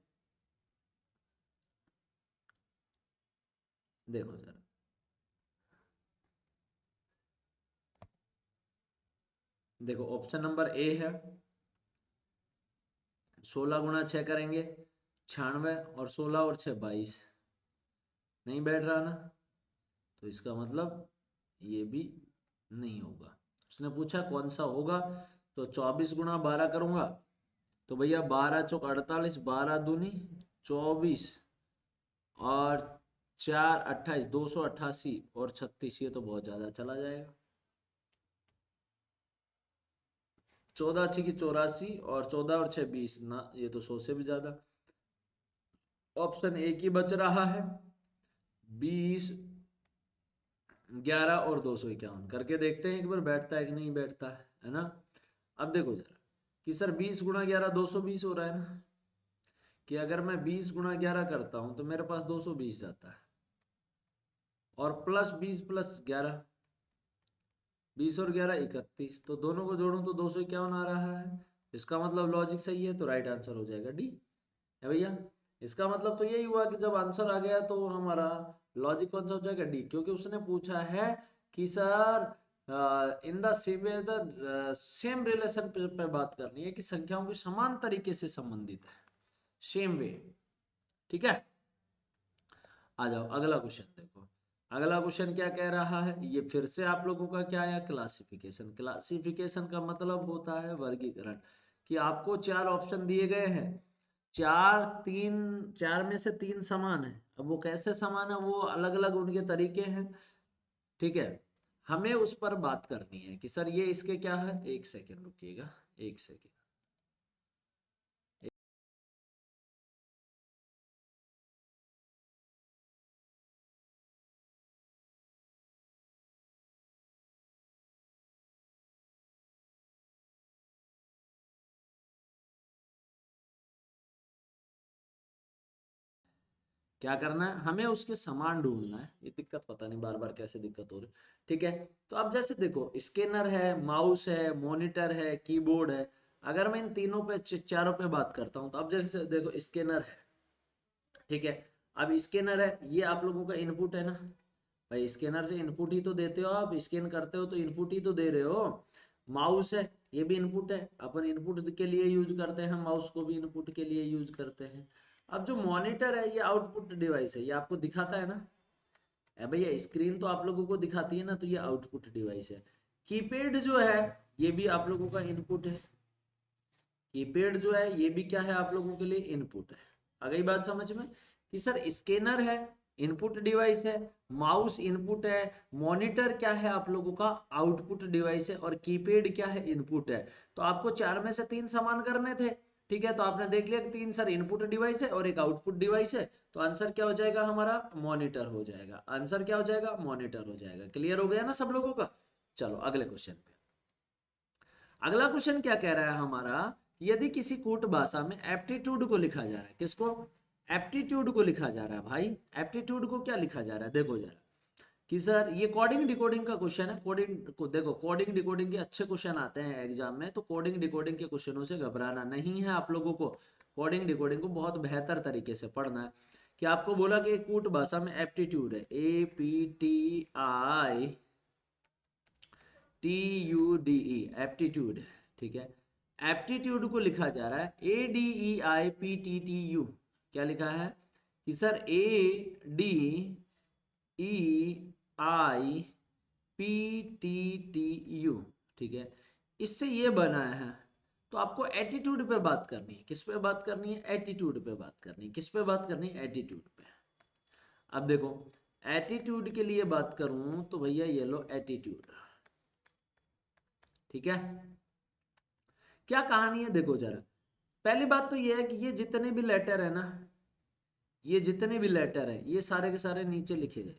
Speaker 1: देखो जरा। देखो ऑप्शन नंबर ए है, 16 × 6 करेंगे 96, और 16 और 6 22। नहीं बैठ रहा ना, तो इसका मतलब ये भी नहीं होगा। उसने पूछा कौन सा होगा, तो 24 × 12 करूंगा तो भैया 12 चौक 48, 12 दूनी 24, और 4 28, 288 और 36, ये तो बहुत ज्यादा चला जाएगा। 14 6 की 84, और 14 और 6 20 ना, ये तो 100 से भी ज्यादा। ऑप्शन ए की बच रहा है 20 11 और 251, करके देखते हैं एक बार बैठता है कि नहीं बैठता है ना। अब देखो जरा कि सर 20 × 11 220 हो रहा है ना, कि अगर मैं 20 × 11 करता हूं तो मेरे पास 220 जाता है, और प्लस 20 + 11, 20 और 11 31, तो दोनों को जोड़ूं तो 251 आ रहा है। इसका मतलब लॉजिक सही है, तो राइट आंसर हो जाएगा डी। है भैया, इसका मतलब तो यही हुआ कि जब आंसर आ गया तो हमारा लॉजिक कौन सा हो जाएगा? डी, क्योंकि उसने पूछा है कि sir in the same relation पे बात करनी है, कि संख्याओं की समान तरीके से संबंधित है, सेम वे। ठीक है, आ जाओ अगला क्वेश्चन देखो। अगला क्वेश्चन क्या कह रहा है? ये फिर से आप लोगों का क्या है? क्लासिफिकेशन। क्लासिफिकेशन का मतलब होता है वर्गीकरण, कि आपको 4 ऑप्शन दिए गए हैं, 4 में से 3 समान है। अब वो कैसे समान है, वो अलग अलग उनके तरीके हैं। ठीक है, हमें उस पर बात करनी है कि सर ये इसके क्या है। एक सेकेंड रुकिएगा, एक सेकेंड। क्या करना है, हमें उसके समान ढूंढना है। ये दिक्कत पता नहीं बार बार कैसे दिक्कत हो रही। ठीक है, तो अब जैसे देखो स्कैनर है, माउस है, मॉनिटर है, कीबोर्ड है। अगर मैं इन तीनों पे चारों पे बात करता हूँ, तो अब जैसे देखो स्कैनर है। ठीक है, अब स्कैनर है, ये आप लोगों का इनपुट है ना भाई। स्कैनर से इनपुट ही तो देते हो, आप स्कैन करते हो तो इनपुट ही तो दे रहे हो। माउस है, ये भी इनपुट है, अपन इनपुट के लिए यूज करते हैं, माउस को भी इनपुट के लिए यूज करते हैं। अब जो मॉनिटर है, ये आउटपुट डिवाइस है, ये आपको दिखाता है ना। भैया स्क्रीन तो आप लोगों को दिखाती है ना, तो ये आउटपुट डिवाइस है। कीपैड जो है, ये भी आप लोगों का इनपुट है। कीपैड जो है, ये भी क्या है आप लोगों के लिए? इनपुट है। आ गई बात समझ में कि सर स्कैनर है, इनपुट डिवाइस है, माउस इनपुट है, मॉनिटर क्या है आप लोगों का? आउटपुट डिवाइस है, और कीपैड क्या है? इनपुट है। तो आपको 4 में से 3 समान करने थे। ठीक है, तो आपने देख लिया कि 3 सर इनपुट डिवाइस है और एक आउटपुट डिवाइस है, तो आंसर क्या हो जाएगा हमारा? मॉनिटर हो जाएगा। आंसर क्या हो जाएगा? मॉनिटर हो जाएगा। क्लियर हो गया ना सब लोगों का? चलो अगले क्वेश्चन पे। अगला क्वेश्चन क्या कह रहा है हमारा? यदि किसी कूट भाषा में एप्टीट्यूड को लिखा जा रहा है, किसको? एप्टीट्यूड को लिखा जा रहा है भाई। एप्टीट्यूड को क्या लिखा जा रहा है? देखो जरा कि सर ये कोडिंग डिकोडिंग का क्वेश्चन है। कोडिंग को देखो, कोडिंग डिकोडिंग के अच्छे क्वेश्चन आते हैं एग्जाम में, तो कोडिंग डिकोडिंग के क्वेश्चनों से घबराना नहीं है आप लोगों को। कोडिंग डिकोडिंग को बहुत बेहतर तरीके से पढ़ना है। कि आपको बोला कि कूट भाषा में एप्टीट्यूड है, APTITUDE, एप्टीट्यूड। ठीक है, एप्टीट्यूड को लिखा जा रहा है ADEIPTTU। क्या लिखा है कि सर ADEIPTTU। ठीक है, इससे ये बना है, तो आपको एटीट्यूड पे बात करनी है। किस पे बात करनी है? एटीट्यूड पे बात करनी है। किस पे बात करनी है? एटीट्यूड पे। अब देखो, एटीट्यूड के लिए बात करूं तो भैया ये लो एटीट्यूड, ठीक है। क्या कहानी है देखो जरा। पहली बात तो ये है कि ये जितने भी लेटर है ना, ये जितने भी लेटर है ये सारे के सारे नीचे लिखे गए।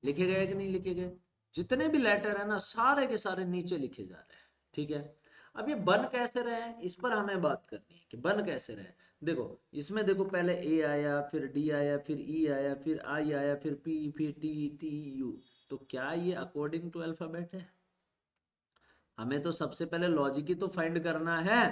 Speaker 1: लिखे गए कि नहीं लिखे गए? जितने भी लेटर है ना सारे के सारे नीचे लिखे जा रहे हैं, ठीक है। अब ये बन कैसे रहे हैं इस पर हमें बात करनी है कि बन कैसे रहे। देखो इसमें देखो, पहले ए आया, फिर डी आया, फिर ई आया, फिर आई आया, फिर पी, फिर टी, टी यू। तो क्या ये अकॉर्डिंग टू अल्फाबेट है? हमें तो सबसे पहले लॉजिक ही तो फाइंड करना है।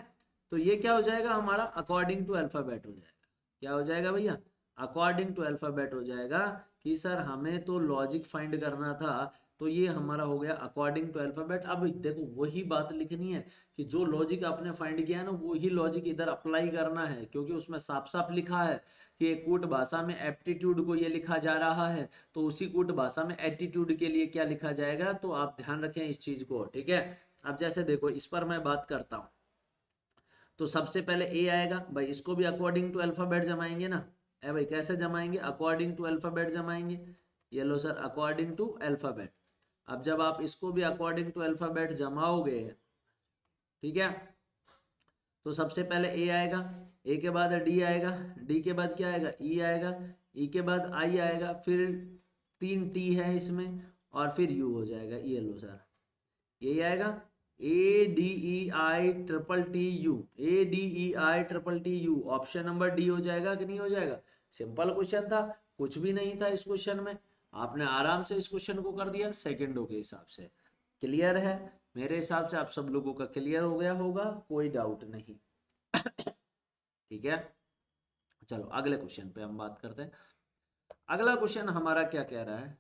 Speaker 1: तो ये क्या हो जाएगा हमारा? अकॉर्डिंग टू अल्फाबेट हो जाएगा। क्या हो जाएगा भैया? अकॉर्डिंग टू अल्फाबेट हो जाएगा कि सर हमें तो लॉजिक फाइंड करना था, तो ये हमारा हो गया अकॉर्डिंग टू अल्फाबेट। अब देखो वही बात लिखनी है कि जो लॉजिक आपने फाइंड किया है ना वही लॉजिक इधर अप्लाई करना है, क्योंकि उसमें साफ साफ लिखा है कि कूट भाषा में एप्टीट्यूड को ये लिखा जा रहा है, तो उसी कूट भाषा में एटीट्यूड के लिए क्या लिखा जाएगा। तो आप ध्यान रखें इस चीज को, ठीक है। अब जैसे देखो इस पर मैं बात करता हूं, तो सबसे पहले ए आएगा भाई, इसको भी अकॉर्डिंग टू अल्फाबेट जमाएंगे ना। ए भाई कैसे जमाएंगे? अकॉर्डिंग टू अल्फाबेट जमाएंगे। ये लो सर अकॉर्डिंग टू अल्फाबेट। अब जब आप इसको भी अकॉर्डिंग टू अल्फाबेट जमाओगे, ठीक है, तो सबसे पहले ए आएगा, ए के बाद डी आएगा, डी के बाद क्या आएगा? ई आएगा, ई के बाद आई आएगा, फिर 3 टी है इसमें, और फिर यू हो जाएगा। ये लो सर यही आएगा, A D E I triple T U, A D E I triple T U. Option number D हो जाएगा कि नहीं हो जाएगा? सिंपल क्वेश्चन था, कुछ भी नहीं था इस क्वेश्चन में, आपने आराम से इस क्वेश्चन को कर दिया सेकंडों के हिसाब से। क्लियर है? मेरे हिसाब से आप सब लोगों का क्लियर हो गया होगा, कोई डाउट नहीं। ठीक है, चलो अगले क्वेश्चन पे हम बात करते हैं। अगला क्वेश्चन हमारा क्या कह रहा है?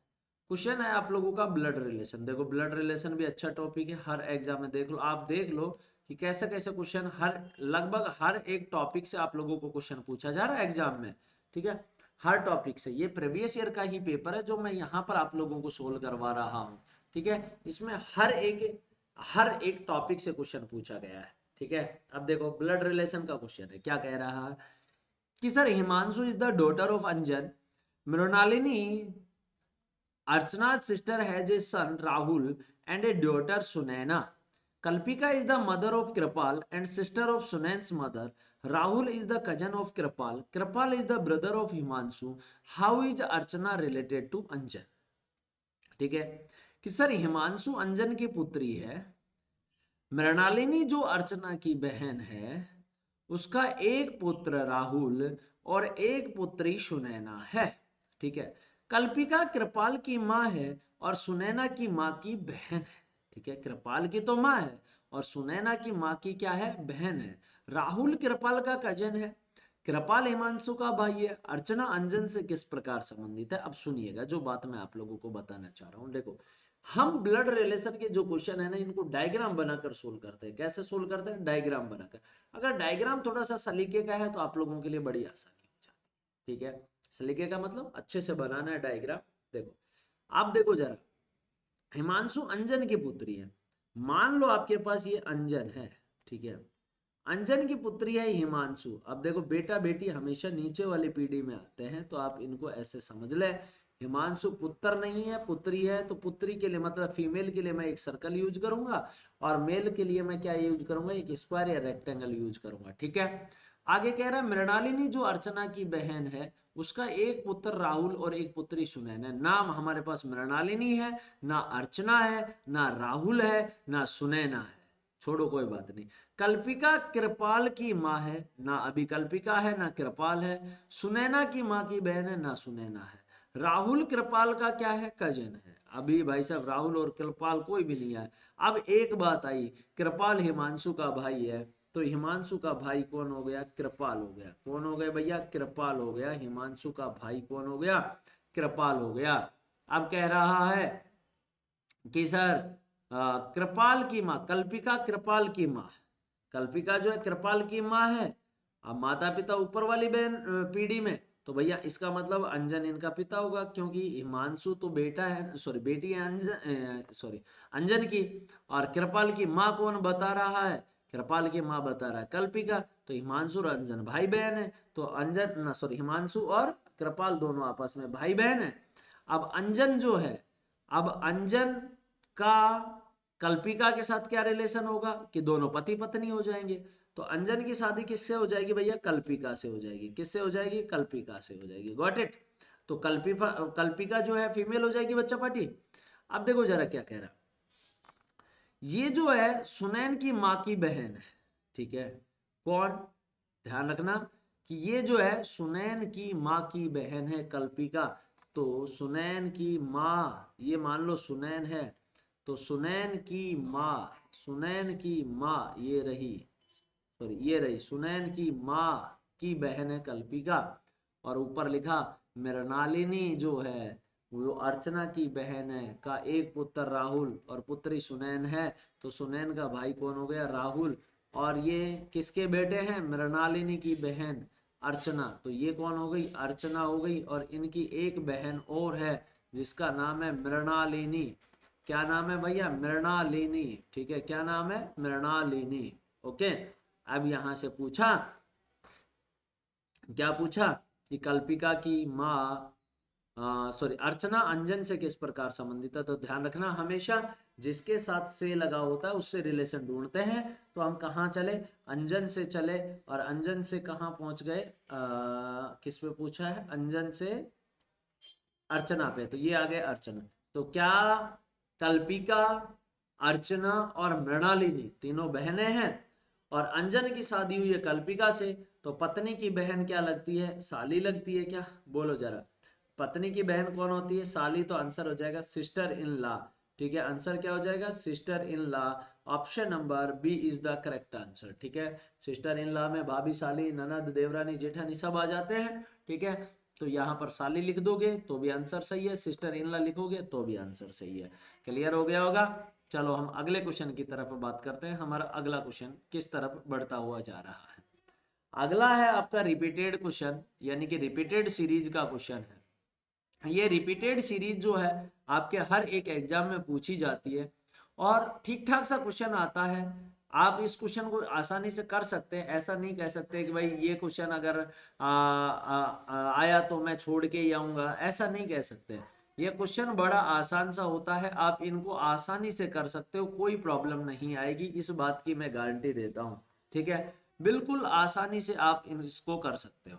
Speaker 1: क्वेश्चन है आप लोगों का ब्लड रिलेशन। देखो ब्लड रिलेशन भी अच्छा टॉपिक है, हर एग्जाम में देख लो, आप देख लो कि कैसे कैसे क्वेश्चन हर लगभग हर एक टॉपिक से आप लोगों को क्वेश्चन पूछा जा रहा है एग्जाम में, ठीक है। हर टॉपिक से, ये प्रीवियस ईयर का ही पेपर है जो मैं यहाँ पर आप लोगों को सोल्व करवा रहा हूँ, ठीक है। इसमें हर एक टॉपिक से क्वेश्चन पूछा गया है, ठीक है। अब देखो ब्लड रिलेशन का क्वेश्चन है, क्या कह रहा है कि sir Himanshu is the daughter of Anjan, Mrinalini Archana's sister has a son Rahul and a daughter Sunaina. Kalpika is the mother of Kripal and sister of Sunan's mother. Rahul is the cousin of Kripal. Kripal is the brother of Himanshu. How is Archana related to Anjan? ठीक है कि sir Himanshu अंजन की पुत्री है, मृणालिनी जो अर्चना की बहन है उसका एक पुत्र राहुल और एक पुत्री सुनैना है, ठीक है। कल्पिका कृपाल की माँ है और सुनैना की माँ की बहन है, ठीक है। कृपाल की तो माँ है और सुनैना की माँ की क्या है? बहन है। राहुल कृपाल का कजन है, कृपाल हिमांशु का भाई है। अर्चना अंजन से किस प्रकार संबंधित है? अब सुनिएगा जो बात मैं आप लोगों को बताना चाह रहा हूँ। देखो हम ब्लड रिलेशन के जो क्वेश्चन है ना इनको डायग्राम बनाकर सोल्व करते हैं। कैसे सोल्व करते हैं? डायग्राम बनाकर। अगर डायग्राम थोड़ा सा सलीके का है तो आप लोगों के लिए बड़ी आसानी हो जाती है, ठीक है। सलीके का मतलब अच्छे से बनाना है डायग्राम। देखो आप देखो जरा, हिमांशु अंजन की पुत्री है, मान लो आपके पास ये अंजन है, ठीक है। अंजन की पुत्री है हिमांशु। अब देखो बेटा बेटी हमेशा नीचे वाली पीढ़ी में आते हैं, तो आप इनको ऐसे समझ ले, हिमांशु पुत्र नहीं है पुत्री है, तो पुत्री के लिए मतलब फीमेल के लिए मैं एक सर्कल यूज करूंगा और मेल के लिए मैं क्या यूज करूंगा? एक स्क्वायर या रेक्टेंगल यूज करूंगा, ठीक है। आगे कह रहा है मृणालिनी जो अर्चना की बहन है उसका एक पुत्र राहुल और एक पुत्री सुनैना है। नाम हमारे पास मृणालिनी है, ना अर्चना है, ना राहुल है, ना सुनैना है। छोड़ो कोई बात नहीं। कल्पिका कृपाल की माँ है, ना अभी कल्पिका है ना कृपाल है। सुनैना की माँ की बहन है, ना सुनैना है। राहुल कृपाल का क्या है? कजन है। अभी भाई साहब राहुल और कृपाल कोई भी नहीं है। अब एक बात आई, कृपाल हिमांशु का भाई है, तो हिमांशु का भाई कौन हो गया? कृपाल हो गया। कौन हो गया भैया? कृपाल हो गया। हिमांशु का भाई कौन हो गया? कृपाल हो गया। अब कह रहा है कि सर कृपाल की माँ, कल्पिका कृपाल की माँ, कल्पिका जो है कृपाल की माँ है। अब माता पिता ऊपर वाली बहन पीढ़ी में, तो भैया इसका मतलब अंजन इनका पिता होगा, क्योंकि हिमांशु तो बेटा है, सॉरी बेटी है अंजन, सॉरी अंजन की, और कृपाल की माँ कौन बता रहा है, कृपाल की माँ बता रहा है कल्पिका। तो हिमांशु और अंजन भाई बहन है, तो अंजन ना सॉरी हिमांशु और कृपाल दोनों आपस में भाई बहन है। अब अंजन जो है, अब अंजन का कल्पिका के साथ क्या रिलेशन होगा कि दोनों पति पत्नी हो जाएंगे। तो अंजन की शादी किससे हो जाएगी भैया, कल्पिका से हो जाएगी। किससे हो जाएगी, कल्पिका से हो जाएगी। Got it. तो कल्पिका जो है फीमेल हो जाएगी बच्चा पार्टी। अब देखो जरा क्या कह रहा, ये जो है सुनैन की माँ की बहन है, ठीक है। कौन, ध्यान रखना कि ये जो है सुनैन की माँ की बहन है कल्पिका। तो सुनैन की माँ, ये मान लो सुनैन है, तो सुनैन की माँ, सुनैन की माँ ये रही, सॉरी ये रही सुनैन की माँ की बहन है कल्पिका। और ऊपर लिखा मृणालिनी जो है वो अर्चना की बहन है, का एक पुत्र राहुल और पुत्री सुनैन है। तो सुनैन का भाई कौन हो गया, राहुल। और ये किसके बेटे हैं, मृणालिनी की बहन अर्चना। तो ये कौन हो गई, अर्चना हो गई। और इनकी एक बहन और है जिसका नाम है मृणालिनी। क्या नाम है भैया, मृणालिनी, ठीक है। क्या नाम है, मृणालिनी। ओके। अब यहां से पूछा, क्या पूछा कि कल्पिका की माँ, सॉरी अर्चना अंजन से किस प्रकार संबंधित है। तो ध्यान रखना हमेशा जिसके साथ से लगा होता है उससे रिलेशन ढूंढते हैं। तो हम कहाँ चले, अंजन से चले, और अंजन से कहाँ पहुंच गए, किस पे पूछा है, अंजन से अर्चना पे। तो ये आ गए अर्चना। तो क्या कल्पिका, अर्चना और मृणालिनी तीनों बहनें हैं, और अंजन की शादी हुई है कल्पिका से। तो पत्नी की बहन क्या लगती है, साली लगती है क्या, बोलो जरा। पत्नी की बहन कौन होती है, साली। तो आंसर हो जाएगा सिस्टर इन लॉ, ठीक है। आंसर क्या हो जाएगा, sister in law. Option number B is the correct answer, ठीक है। सिस्टर इन लॉ में भाभी, साली, ननद, देवरानी, जेठानी सब आ जाते हैं, ठीक है। तो यहाँ पर साली लिख दोगे तो भी आंसर सही है, सिस्टर इन लॉ लिखोगे तो भी आंसर सही है। क्लियर हो गया होगा। चलो हम अगले क्वेश्चन की तरफ बात करते हैं। हमारा अगला क्वेश्चन किस तरफ बढ़ता हुआ जा रहा है। अगला है आपका रिपीटेड क्वेश्चन, यानी कि रिपीटेड सीरीज का क्वेश्चन है। ये रिपीटेड सीरीज जो है आपके हर एक एग्जाम में पूछी जाती है, और ठीक ठाक सा क्वेश्चन आता है। आप इस क्वेश्चन को आसानी से कर सकते हैं, ऐसा नहीं कह सकते कि भाई ये क्वेश्चन अगर आया तो मैं छोड़ के ही आऊंगा, ऐसा नहीं कह सकते। ये क्वेश्चन बड़ा आसान सा होता है, आप इनको आसानी से कर सकते हो, कोई प्रॉब्लम नहीं आएगी, इस बात की मैं गारंटी देता हूँ, ठीक है। बिल्कुल आसानी से आप इसको कर सकते हो।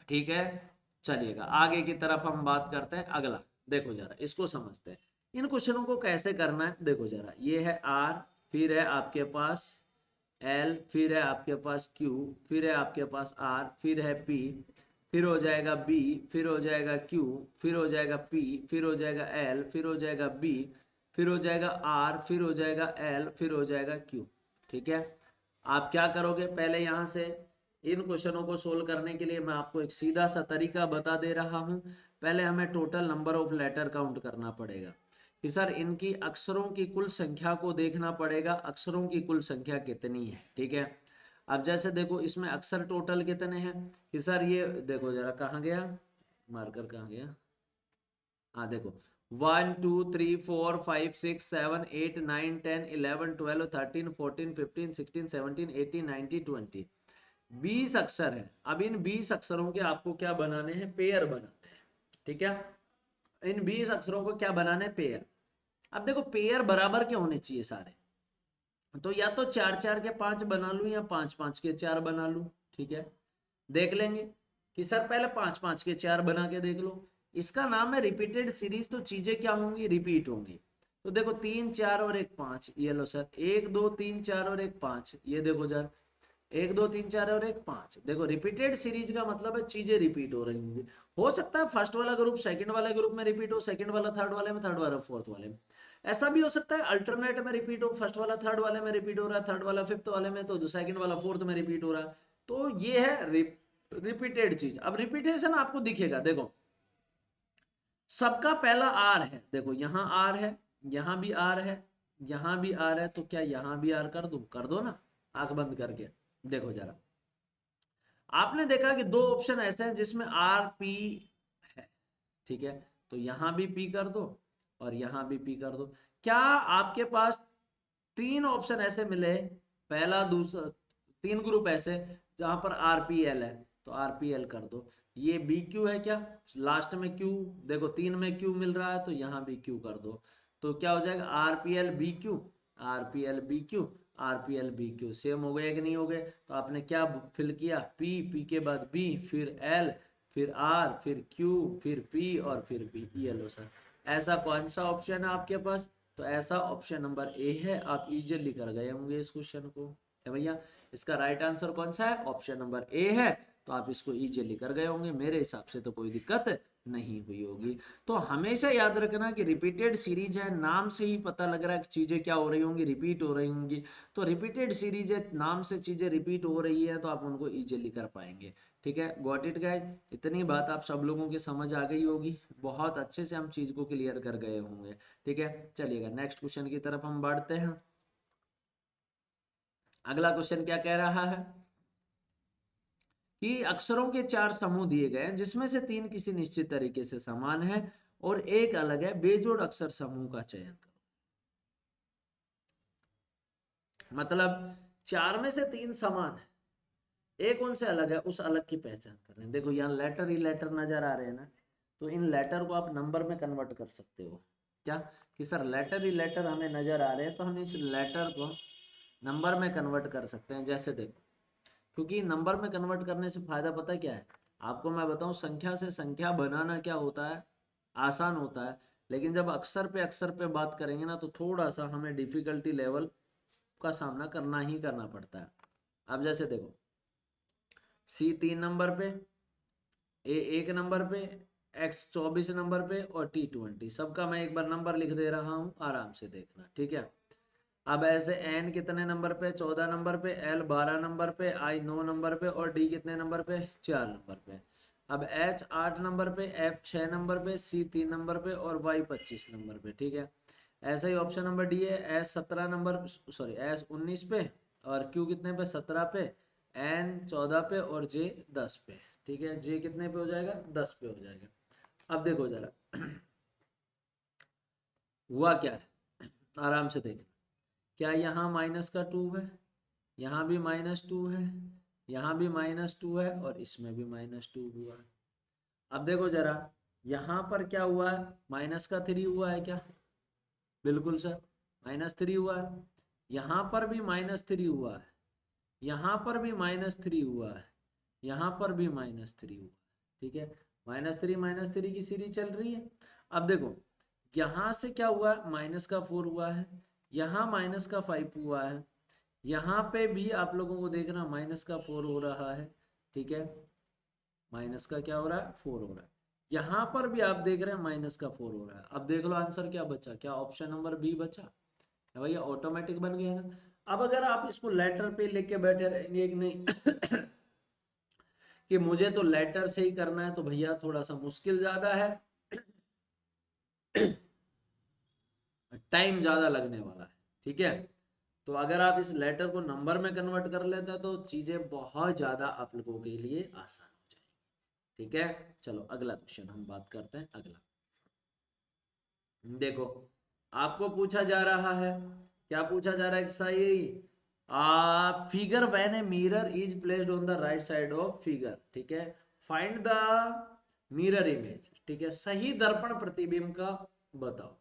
Speaker 1: ठीक है, चलिएगा आगे की तरफ हम बात करते हैं। अगला देखो जरा, इसको समझते हैं। इन क्वेश्चनों को कैसे करना है, देखो जरा। ये है आर, फिर है आपके पास एल, फिर है आपके पास क्यू, फिर है आपके पास आर, फिर है पी, फिर हो जाएगा बी, फिर हो जाएगा क्यू, फिर हो जाएगा पी, फिर हो जाएगा एल, फिर हो जाएगा बी, फिर हो जाएगा आर, फिर हो जाएगा एल, फिर हो जाएगा क्यू, ठीक है। आप क्या करोगे, पहले यहां से इन क्वेश्चनों को सोल्व करने के लिए मैं आपको एक सीधा सा तरीका बता दे रहा हूं। पहले हमें total number of letter count करना पड़ेगा कि सर इनकी अक्षरों की कुल संख्या को देखना पड़ेगा, अक्षरों की कुल संख्या कितनी है, ठीक है। अब जैसे देखो इसमें अक्षर टोटल कितने हैं कि सर ये देखो जरा, कहाँ गया मार्कर, कहाँ गया, हाँ देखो 1 2 3 4 5 6 7 8 9 10 11 12 13 14 15 16 17 18 19 20 अक्षर है। अब इन 20 अक्षरों के आपको क्या बनाने हैं, पेयर बनाने हैं, ठीक है। इन 20 अक्षरों को क्या बनाने हैं, पेयर। अब देखो पेयर बराबर के होने चाहिए सारे, तो या तो 4 4 के 5 बना लूं या 5 5 के 4 बना लूं, ठीक है। देख लेंगे कि सर पहले 5 5 के 4 बना के देख लो। इसका नाम है रिपीटेड सीरीज, तो चीजें क्या होंगी, रिपीट होंगी। तो देखो 3 4 और 1 5, ये लो सर 1 2 3 4 और 1 5, ये देखो जरा 1 2 3 4 और 1 5। देखो रिपीटेड सीरीज का मतलब है चीजें रिपीट हो रही होंगी। हो सकता है फर्स्ट वाला ग्रुप सेकंड वाले ग्रुप में रिपीट हो, सेकंड वाला थर्ड वाले में, थर्ड वाला फोर्थ वाले में। ऐसा भी हो सकता है अल्टरनेट में रिपीट हो, फर्स्ट वाला थर्ड वाले में रिपीट हो रहा है, थर्ड वाला फिफ्थ वाले में, तो सेकंड वाला फोर्थ में रिपीट हो रहा है। तो ये है रिपीटेड चीज। अब रिपीटेशन आपको दिखेगा, देखो सबका पहला आर है, देखो यहाँ आर है, यहाँ भी आर है, यहाँ भी आर है, तो क्या यहाँ भी आर कर दूं, कर दो ना। आंख बंद करके देखो जरा, आपने देखा कि दो ऑप्शन ऐसे हैं जिसमें आर पी है, ठीक है, तो यहां भी पी कर दो और यहां भी पी कर दो। क्या आपके पास तीन ऑप्शन ऐसे मिले, पहला दूसरा, तीन ग्रुप ऐसे जहां पर आरपीएल है, तो आरपीएल कर दो। ये बी क्यू है क्या, लास्ट में क्यू, देखो तीन में क्यू मिल रहा है तो यहां भी क्यू कर दो, तो क्या हो जाएगा R P L B Q, R P L B Q, R P L B Q. Same हो गए कि नहीं हो गए, तो आपने क्या फिल किया, पी, पी के बाद बी, फिर एल, फिर आर, फिर क्यू, फिर पी और फिर बी। ये लो सर, ऐसा कौन सा ऑप्शन है आपके पास, तो ऐसा ऑप्शन नंबर ए है। आप इजीली कर गए होंगे इस क्वेश्चन को, है भैया। इसका राइट आंसर कौन सा है, ऑप्शन नंबर ए है, तो आप इसको इजीली कर गए होंगे, मेरे हिसाब से तो कोई दिक्कत नहीं हुई होगी। तो हमेशा याद रखना कि रिपीटेड सीरीज है, नाम से ही पता लग रहा है कि चीजें क्या हो रही होंगी, रिपीट हो रही होंगी। तो रिपीटेड सीरीज है, नाम से चीजें रिपीट हो रही है, तो आप उनको इजीली कर पाएंगे। ठीक है, गॉट इट गाइस, इतनी बात आप सब लोगों की समझ आ गई होगी, बहुत अच्छे से हम चीज को क्लियर कर गए होंगे। ठीक है, चलिएगा नेक्स्ट क्वेश्चन की तरफ हम बढ़ते हैं। अगला क्वेश्चन क्या कह रहा है कि अक्षरों के चार समूह दिए गए हैं जिसमें से तीन किसी निश्चित तरीके से समान है और एक अलग है, बेजोड़ अक्षर समूह का चयन करो। मतलब चार में से तीन समान है, एक उनसे अलग है, उस अलग की पहचान कर रहे हैं। देखो यहाँ लेटर ही लेटर नजर आ रहे हैं ना, तो इन लेटर को आप नंबर में कन्वर्ट कर सकते हो। क्या कि सर लेटर ही लेटर हमें नजर आ रहे हैं, तो हम इस लेटर को नंबर में कन्वर्ट कर सकते हैं। जैसे देखो, क्योंकि नंबर में कन्वर्ट करने से फायदा पता क्या है आपको, मैं बताऊं, संख्या से संख्या बनाना क्या होता है, आसान होता है, लेकिन जब अक्षर पे बात करेंगे ना, तो थोड़ा सा हमें डिफिकल्टी लेवल का सामना करना ही करना पड़ता है। अब जैसे देखो, सी 3 नंबर पे, ए 1 नंबर पे, एक्स 24 नंबर पे और टी 20, सबका मैं एक बार नंबर लिख दे रहा हूँ, आराम से देखना, ठीक है। अब ऐसे एन कितने नंबर पे, 14 नंबर पे, एल 12 नंबर पे, आई 9 नंबर पे और डी कितने नंबर पे, 4 नंबर पे। अब एच 8 नंबर पे, एफ 6 नंबर पे, सी 3 नंबर पे और वाई 25 नंबर पे, ठीक है। ऐसा ही ऑप्शन नंबर डी है, एस 17 नंबर, सॉरी एस 19 पे और क्यू कितने पे, 17 पे, एन 14 पे और जे 10 पे, ठीक है। जे कितने पे हो जाएगा, 10 पे हो जाएगा। अब देखो जरा हुआ क्या है, आराम से देख, क्या यहाँ -2 है, यहाँ भी -2 है, यहाँ भी -2 है और इसमें भी -2 हुआ है। अब देखो जरा, यहाँ पर क्या हुआ है, -3 हुआ है क्या, बिल्कुल सर, -3 हुआ है। यहाँ पर भी -3 हुआ है, यहाँ पर भी -3 हुआ है, यहाँ पर भी -3 हुआ है, ठीक है। -3 की सीरीज चल रही है। अब देखो, यहाँ से क्या हुआ, -4 हुआ है, यहाँ -5 हुआ है, यहाँ पे भी आप लोगों को देखना -4 हो रहा है, ठीक है। माइनस का क्या हो रहा है, 4 हो रहा है। यहाँ पर भी आप देख रहे हैं -4 हो रहा है। अब देख लो आंसर क्या बचा, क्या ऑप्शन नंबर बी बचा है भैया, ऑटोमेटिक बन गया ना। अब अगर आप इसको लेटर पे लेके बैठे रहेंगे कि नहीं कि मुझे तो लेटर से ही करना है, तो भैया थोड़ा सा मुश्किल ज्यादा है, टाइम ज्यादा लगने वाला है, ठीक है। तो अगर आप इस लेटर को नंबर में कन्वर्ट कर लेते हैं तो चीजें बहुत ज्यादा आप लोगों के लिए आसान हो जाएगी, ठीक है। चलो अगला क्वेश्चन हम बात करते हैं। अगला देखो, आपको पूछा जा रहा है, क्या पूछा जा रहा है, सही figure when a mirror is placed on the right side of figure, ठीक है, फाइंड द मिरर इमेज, ठीक है, सही दर्पण प्रतिबिंब का बताओ।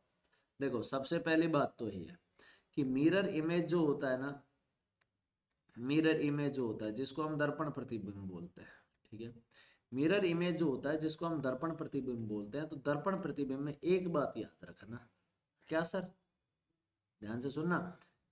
Speaker 1: देखो सबसे पहली बात तो ये है कि मिरर इमेज जो होता है ना, मिरर इमेज जो होता है जिसको हम दर्पण प्रतिबिंब बोलते हैं, ठीक है। मिरर इमेज जो होता है जिसको हम दर्पण प्रतिबिंब बोलते हैं, तो दर्पण प्रतिबिंब में एक बात याद रखना, क्या सर, ध्यान से सुनना,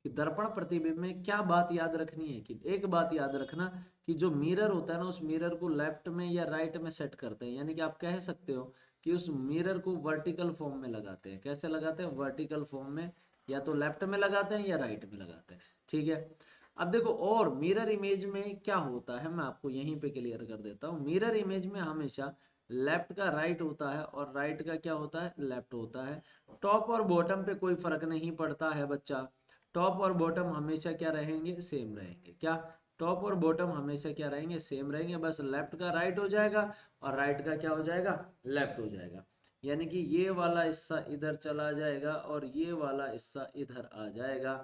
Speaker 1: कि दर्पण प्रतिबिंब में क्या बात याद रखनी है, कि एक बात याद रखना कि जो मिरर होता है ना, उस मिरर को लेफ्ट में या राइट में सेट करते हैं, यानी कि आप कह सकते हो कि उस मिरर को वर्टिकल फॉर्म में लगाते हैं। कैसे लगाते हैं, वर्टिकल फॉर्म में, या तो लेफ्ट में लगाते हैं या राइट में लगाते हैं, ठीक है। अब देखो, और मिरर इमेज में क्या होता है, मैं आपको यहीं पे क्लियर कर देता हूँ। मिरर इमेज में हमेशा लेफ्ट का राइट होता है और राइट का क्या होता है, लेफ्ट होता है। टॉप और बॉटम पे कोई फर्क नहीं पड़ता है बच्चा, टॉप और बॉटम हमेशा क्या रहेंगे, सेम रहेंगे। क्या टॉप और बॉटम हमेशा क्या रहेंगे, सेम रहेंगे। बस लेफ्ट का राइट हो जाएगा और राइट का क्या हो जाएगा, लेफ्ट हो जाएगा। यानी कि ये वाला हिस्सा इधर चला जाएगा और ये वाला हिस्सा इधर आ जाएगा।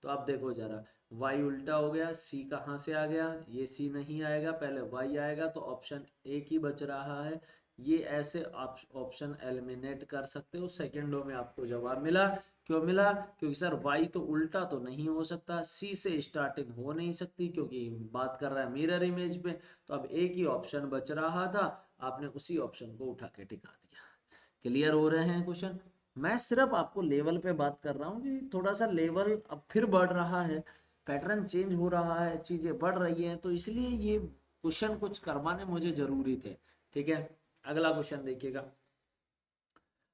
Speaker 1: तो अब देखो जरा, y उल्टा हो गया, c कहाँ से आ गया, ये c नहीं आएगा, पहले y आएगा, तो ऑप्शन एक ही बच रहा है। ये ऐसे ऑप्शन एलिमिनेट कर सकते हो, सेकंडों में आपको जवाब मिला। क्यों मिला, क्योंकि सर y तो उल्टा तो नहीं हो सकता, c से स्टार्टिंग हो नहीं सकती, क्योंकि बात कर रहा है मिरर इमेज पे। तो अब एक ही ऑप्शन बच रहा था, आपने उसी ऑप्शन को उठा के टिका दिया। क्लियर हो रहे हैं क्वेश्चन। मैं सिर्फ आपको लेवल पे बात कर रहा हूँ कि थोड़ा सा लेवल अब फिर बढ़ रहा है, पैटर्न चेंज हो रहा है, चीजें बढ़ रही हैं, तो इसलिए ये क्वेश्चन कुछ करवाने मुझे जरूरी थे। ठीक है, अगला क्वेश्चन देखिएगा।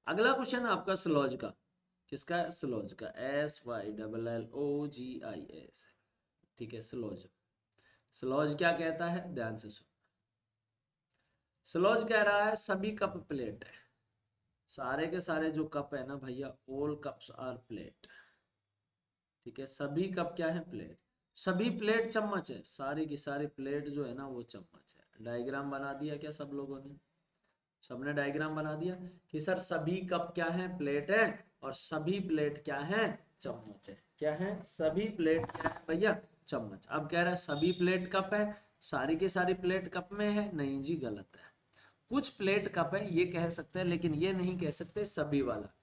Speaker 1: अगला क्वेश्चन आपका स्लॉज का, किसका है, स्लॉज का, SYLLOGIS। ठीक है, स्लॉज। स्लॉज क्या कहता है, ध्यान से सुन। स्लॉज कह रहा है सभी कप प्लेट है, सारे के सारे जो कप है ना भैया, ऑल कप्स आर प्लेट। ठीक है, सभी कप क्या है, प्लेट। सभी प्लेट चम्मच है, सारी की सारी प्लेट जो है ना वो चम्मच है। डायग्राम बना दिया क्या सब लोगों ने, सबने डायग्राम बना दिया कि सर सभी कप क्या है, प्लेट है, और सभी प्लेट क्या है, चम्मच है। क्या है, सभी प्लेट क्या है भैया, चम्मच। अब कह रहा है सभी प्लेट कप है, सारी की सारी प्लेट कप में है, नहीं जी गलत है। कुछ प्लेट कप है ये कह सकते हैं, लेकिन ये नहीं कह सकते सभी वाला।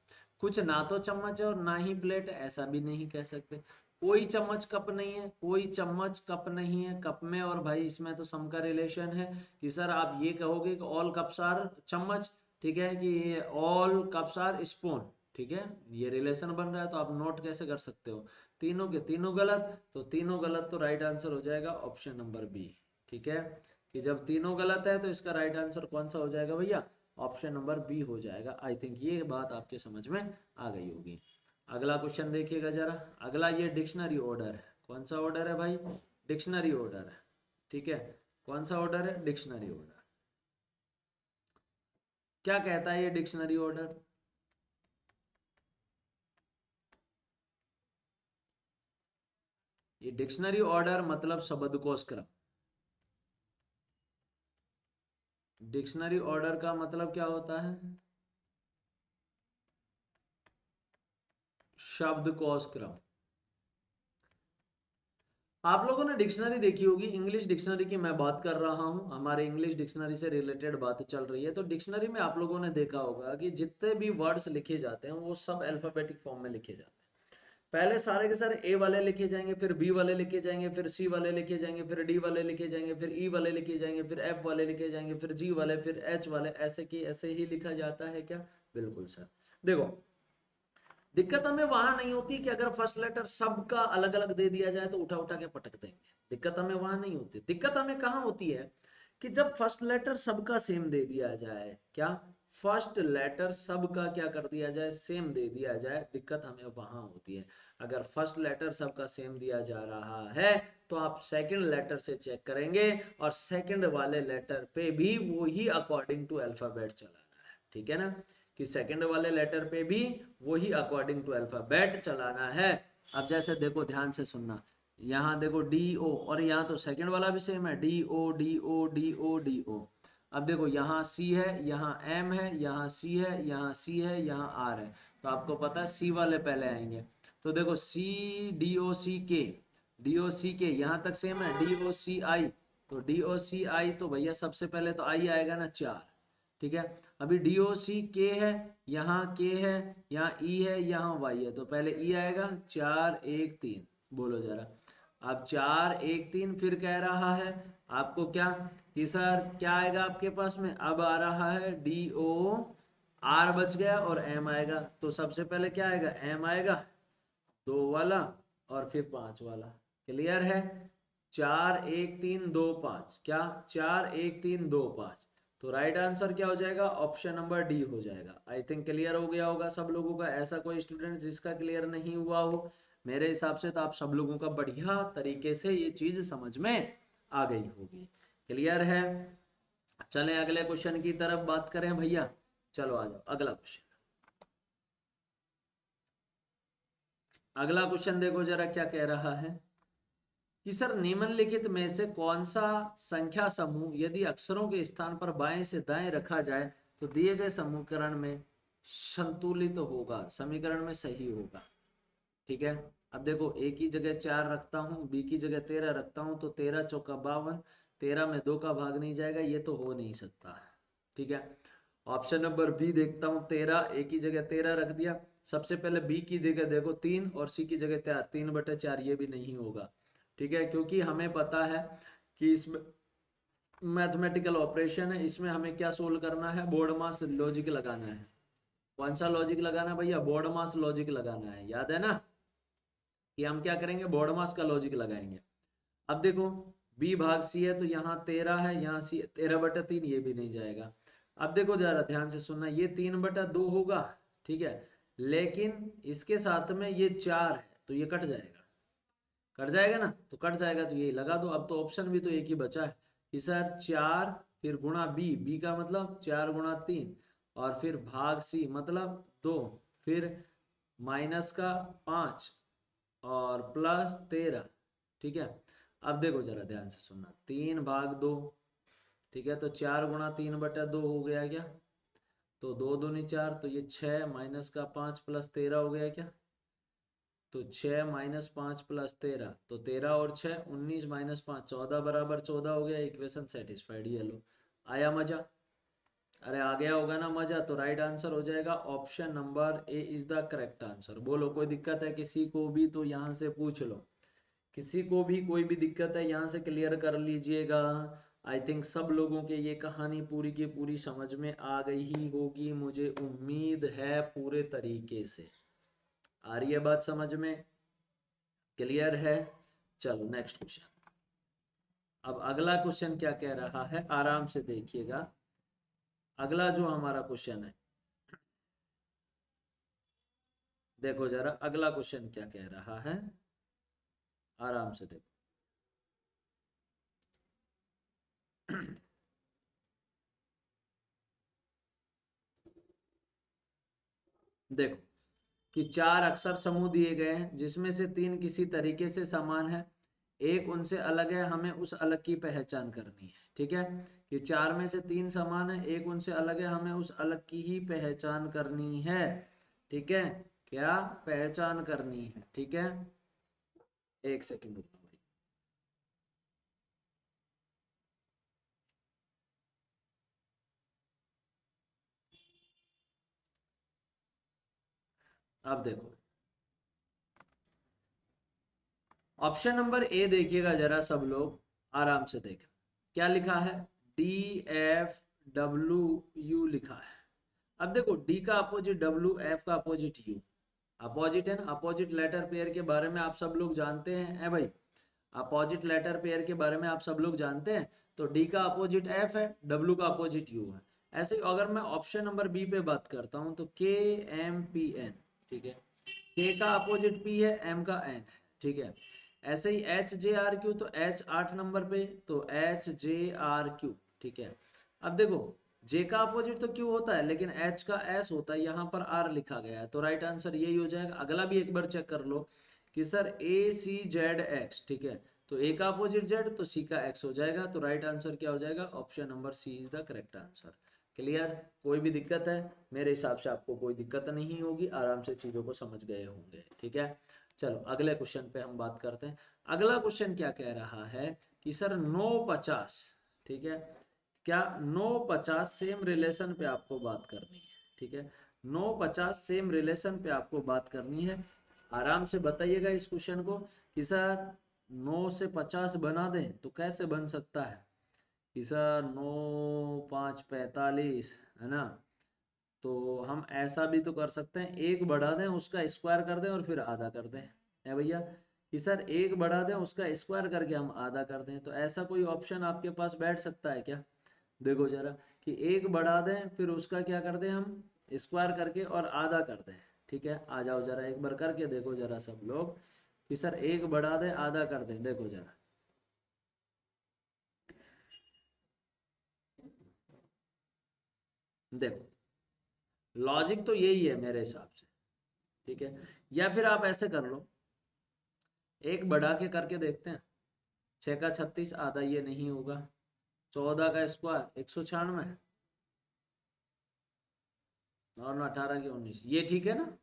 Speaker 1: कुछ ना तो चम्मच है और ना ही प्लेट है, ऐसा भी नहीं कह सकते। कोई चम्मच कप नहीं है, कोई चम्मच कप नहीं है, कप में और भाई इसमें तो सम का रिलेशन है कि सर आप ये कहोगे कि ऑल कप्स आर चम्मच, ठीक है, कि ऑल कप्स आर स्पून। ठीक है, ये रिलेशन बन रहा है, तो आप नोट कैसे कर सकते हो, तीनों के तीनों गलत, तो तीनों गलत, तो राइट आंसर हो जाएगा ऑप्शन नंबर बी। ठीक है, कि जब तीनों गलत है तो इसका राइट आंसर कौन सा हो जाएगा भैया, ऑप्शन नंबर बी हो जाएगा। आई थिंक ये बात आपके समझ में आ गई होगी। अगला क्वेश्चन देखिएगा जरा। अगला ये डिक्शनरी ऑर्डर है, कौन सा ऑर्डर है भाई, डिक्शनरी ऑर्डर है। ठीक है, कौन सा ऑर्डर है, डिक्शनरी ऑर्डर। क्या कहता है ये डिक्शनरी ऑर्डर, ये डिक्शनरी ऑर्डर मतलब शब्दकोश क्रम। डिक्शनरी ऑर्डर का मतलब क्या होता है, शब्दकोश क्रम। आप लोगों ने डिक्शनरी देखी होगी, इंग्लिश डिक्शनरी की मैं बात कर रहा हूं, हमारे इंग्लिश डिक्शनरी से रिलेटेड बात चल रही है। तो डिक्शनरी में आप लोगों ने देखा होगा कि जितने भी वर्ड्स लिखे जाते हैं वो सब अल्फाबेटिक फॉर्म में लिखे जाते हैं। पहले सारे के सारे ए वाले लिखे जाएंगे, फिर बी वाले लिखे जाएंगे, फिर सी वाले लिखे जाएंगे, फिर डी वाले लिखे जाएंगे, फिर ई वाले लिखे जाएंगे, फिर एफ वाले लिखे जाएंगे, फिर जी वाले, फिर एच वाले, ऐसे की ऐसे ही लिखा जाता है क्या, बिल्कुल सर। देखो, दिक्कत हमें वहां नहीं होती कि अगर फर्स्ट लेटर सबका अलग अलग दे दिया जाए तो उठा उठा के पटक देंगे, दिक्कत हमें वहां नहीं होती। दिक्कत हमें कहाँ होती है कि जब फर्स्ट लेटर सबका सेम दे दिया जाए, क्या, फर्स्ट लेटर सबका क्या कर दिया जाए, सेम दे दिया जाए, दिक्कत हमें वहां होती है। अगर फर्स्ट लेटर सबका सेम दिया जा रहा है तो आप सेकंड लेटर से चेक करेंगे और सेकंड वाले लेटर पे भी वो ही अकॉर्डिंग टू अल्फाबेट चलाना है। ठीक है ना, कि सेकंड वाले लेटर पे भी वही अकॉर्डिंग टू अल्फाबेट चलाना है। अब जैसे देखो, ध्यान से सुनना, यहाँ देखो डी ओ, और यहाँ तो सेकंड वाला भी सेम है, D O D O D O D O. अब देखो यहाँ सी है, यहाँ एम है, यहाँ सी है, यहाँ सी है, यहाँ आर है, तो आपको पता है सी वाले पहले आएंगे। तो देखो सी, डी ओ सी के, डी ओ सी के यहाँ तक सेम है, डी ओ सी आई, तो डी ओ सी आई, तो भैया सबसे पहले तो आई आएगा ना, 4। ठीक है, अभी डी ओ सी के है, यहाँ के है, यहाँ ई है, यहाँ वाई है, तो पहले ई आएगा, 4 1 3, बोलो जरा। अब 4 1 3 फिर कह रहा है आपको क्या, कि सर क्या आएगा आपके पास में, अब आ रहा है डी ओ, आर बच गया और एम आएगा, तो सबसे पहले क्या आएगा, एम आएगा, 2 वाला, और फिर 5 वाला। क्लियर है, 4 1 3 2 5, क्या, 4 1 3 2 5, तो राइट आंसर क्या हो जाएगा, ऑप्शन नंबर डी हो जाएगा। आई थिंक क्लियर हो गया होगा सब लोगों का, ऐसा कोई स्टूडेंट जिसका क्लियर नहीं हुआ हो। मेरे हिसाब से तो आप सब लोगों का बढ़िया तरीके से ये चीज समझ में आ गई होगी। क्लियर है, चलें अगले क्वेश्चन की तरफ बात करें भैया। चलो आ जाओ अगला क्वेश्चन। अगला क्वेश्चन देखो जरा क्या कह रहा है कि सर निम्नलिखित में से कौन सा संख्या समूह यदि अक्षरों के स्थान पर बाएं से दाएं रखा जाए तो दिए गए समीकरण में संतुलित होगा, समीकरण में सही होगा। ठीक है, अब देखो ए की जगह 4 रखता हूँ, बी की जगह 13 रखता हूँ, तो 13 चौका 52, 13 में 2 का भाग नहीं जाएगा, ये तो हो नहीं सकता। ठीक है, ऑप्शन नंबर बी देखता हूँ, 13, ए की जगह 13 रख दिया। सबसे पहले बी की जगह देखो 3 और सी की जगह 4, 3/4, ये भी नहीं होगा। ठीक है, क्योंकि हमें पता है कि इसमें मैथमेटिकल ऑपरेशन है, इसमें हमें क्या सोल्व करना है, बोर्ड मास लॉजिक लगाना है। कौन सा लॉजिक लगाना है भैया, बोर्ड मास लॉजिक लगाना है, याद है ना कि हम क्या करेंगे, बोर्ड मास का लॉजिक लगाएंगे। अब देखो बी भाग सी है तो यहाँ 13 है, यहाँ सी 13/3, ये भी नहीं जाएगा। अब देखो जरा ध्यान से सुनना, ये 3/2 होगा। ठीक है, लेकिन इसके साथ में ये 4 है तो ये कट जाएगा, कट जाएगा ना, तो कट जाएगा तो ये लगा दो। अब तो ऑप्शन भी तो एक ही बचा है कि सर 4 फिर गुणा बी, बी का मतलब 4 × 3, और फिर भाग सी मतलब 2, फिर माइनस का 5 और +13। ठीक है, अब देखो जरा ध्यान से सुनना, 3/2। ठीक है, तो 4 × 3/2 हो गया क्या, तो 2 दूनी 4, तो ये 6 माइनस का 5 +13 हो गया क्या, तो 6 - 5 +13, तो 13 और 6 19 - 5 14 बराबर 14 हो गया। इक्वेशन सेटिस्फाइड, ये लो, आया मजा। अरे आ गया होगा ना मजा, तो राइट आंसर हो जाएगा option number A is the correct answer. बोलो कोई दिक्कत है किसी को भी तो यहाँ से पूछ लो, किसी को भी कोई भी दिक्कत है यहाँ से क्लियर कर लीजिएगा। आई थिंक सब लोगों के ये कहानी पूरी की पूरी समझ में आ गई ही होगी, मुझे उम्मीद है पूरे तरीके से। आ रही है बात समझ में, क्लियर है। चलो नेक्स्ट क्वेश्चन। अब अगला क्वेश्चन क्या कह रहा है, आराम से देखिएगा। अगला जो हमारा क्वेश्चन है, देखो जरा अगला क्वेश्चन क्या कह रहा है, आराम से देखो। देखो कि 4 अक्षर समूह दिए गए हैं जिसमें से 3 किसी तरीके से समान है, एक उनसे अलग है, हमें उस अलग की पहचान करनी है। ठीक है, कि 4 में से 3 समान है, एक उनसे अलग है, हमें उस अलग की ही पहचान करनी है। ठीक है, क्या पहचान करनी है। ठीक है, एक सेकंड रुकना भाई। अब देखो ऑप्शन नंबर ए देखिएगा जरा सब लोग, आराम से देखें क्या लिखा है, DFW लिखा है। अब देखो डी का अपोजिट डब्ल्यू, एफ का अपोजिट यू, अपोजिट है ना, अपोजिट लेटर पेयर के बारे में आप सब लोग जानते हैं ए भाई, अपोजिट लेटर पेयर के बारे में आप सब लोग जानते हैं। तो डी का अपोजिट एफ है, डब्ल्यू का अपोजिट यू है। ऐसे ही अगर मैं ऑप्शन नंबर बी पे बात करता हूं तो KMPN। ठीक है, के का अपोजिट पी है, एम का एन है। ठीक है, ऐसे ही HJRQ, तो H 8 नंबर पे, तो HJRQ। ठीक है, अब देखो जे का अपोजिट तो क्यू होता है लेकिन एच का एस होता है, यहाँ पर आर लिखा गया है, तो राइट आंसर यही हो जाएगा। अगला भी एक बार चेक कर लो कि सर ACZX। ठीक है, तो ए का अपोजिट जेड तो सी का एक्स हो जाएगा, तो राइट आंसर क्या हो जाएगा, option number C is the correct answer. Clear, कोई भी दिक्कत है, मेरे हिसाब से आपको कोई दिक्कत नहीं होगी, आराम से चीजों को समझ गए होंगे। ठीक है, चलो अगले क्वेश्चन पे हम बात करते हैं। अगला क्वेश्चन क्या कह रहा है कि सर 950। ठीक है, क्या 950 सेम रिलेशन पे आपको बात करनी है। ठीक है, 950 सेम रिलेशन पे आपको बात करनी है। आराम से बताइएगा इस क्वेश्चन को कि सर 9 से 50 बना दें तो कैसे बन सकता है कि सर 9×5 = 45 है ना, तो हम ऐसा भी तो कर सकते हैं, एक बढ़ा दें उसका स्क्वायर कर दें और फिर आधा कर दें, है भैया कि सर एक बढ़ा दें उसका स्क्वायर करके हम आधा कर दें, तो ऐसा कोई ऑप्शन आपके पास बैठ सकता है क्या। देखो जरा कि एक बढ़ा दें फिर उसका क्या कर दें हम, स्क्वायर करके और आधा कर दें। ठीक है, आ जाओ जरा एक बार करके देखो जरा सब लोग कि सर एक बढ़ा दें आधा कर दें, देखो जरा। देखो लॉजिक तो यही है मेरे हिसाब से, ठीक है, या फिर आप ऐसे कर लो, एक बढ़ा के करके देखते हैं। 6 का 36 आधा ये नहीं होगा, 14 का स्क्वायर 196 और 18 की 19, ये ठीक है ना।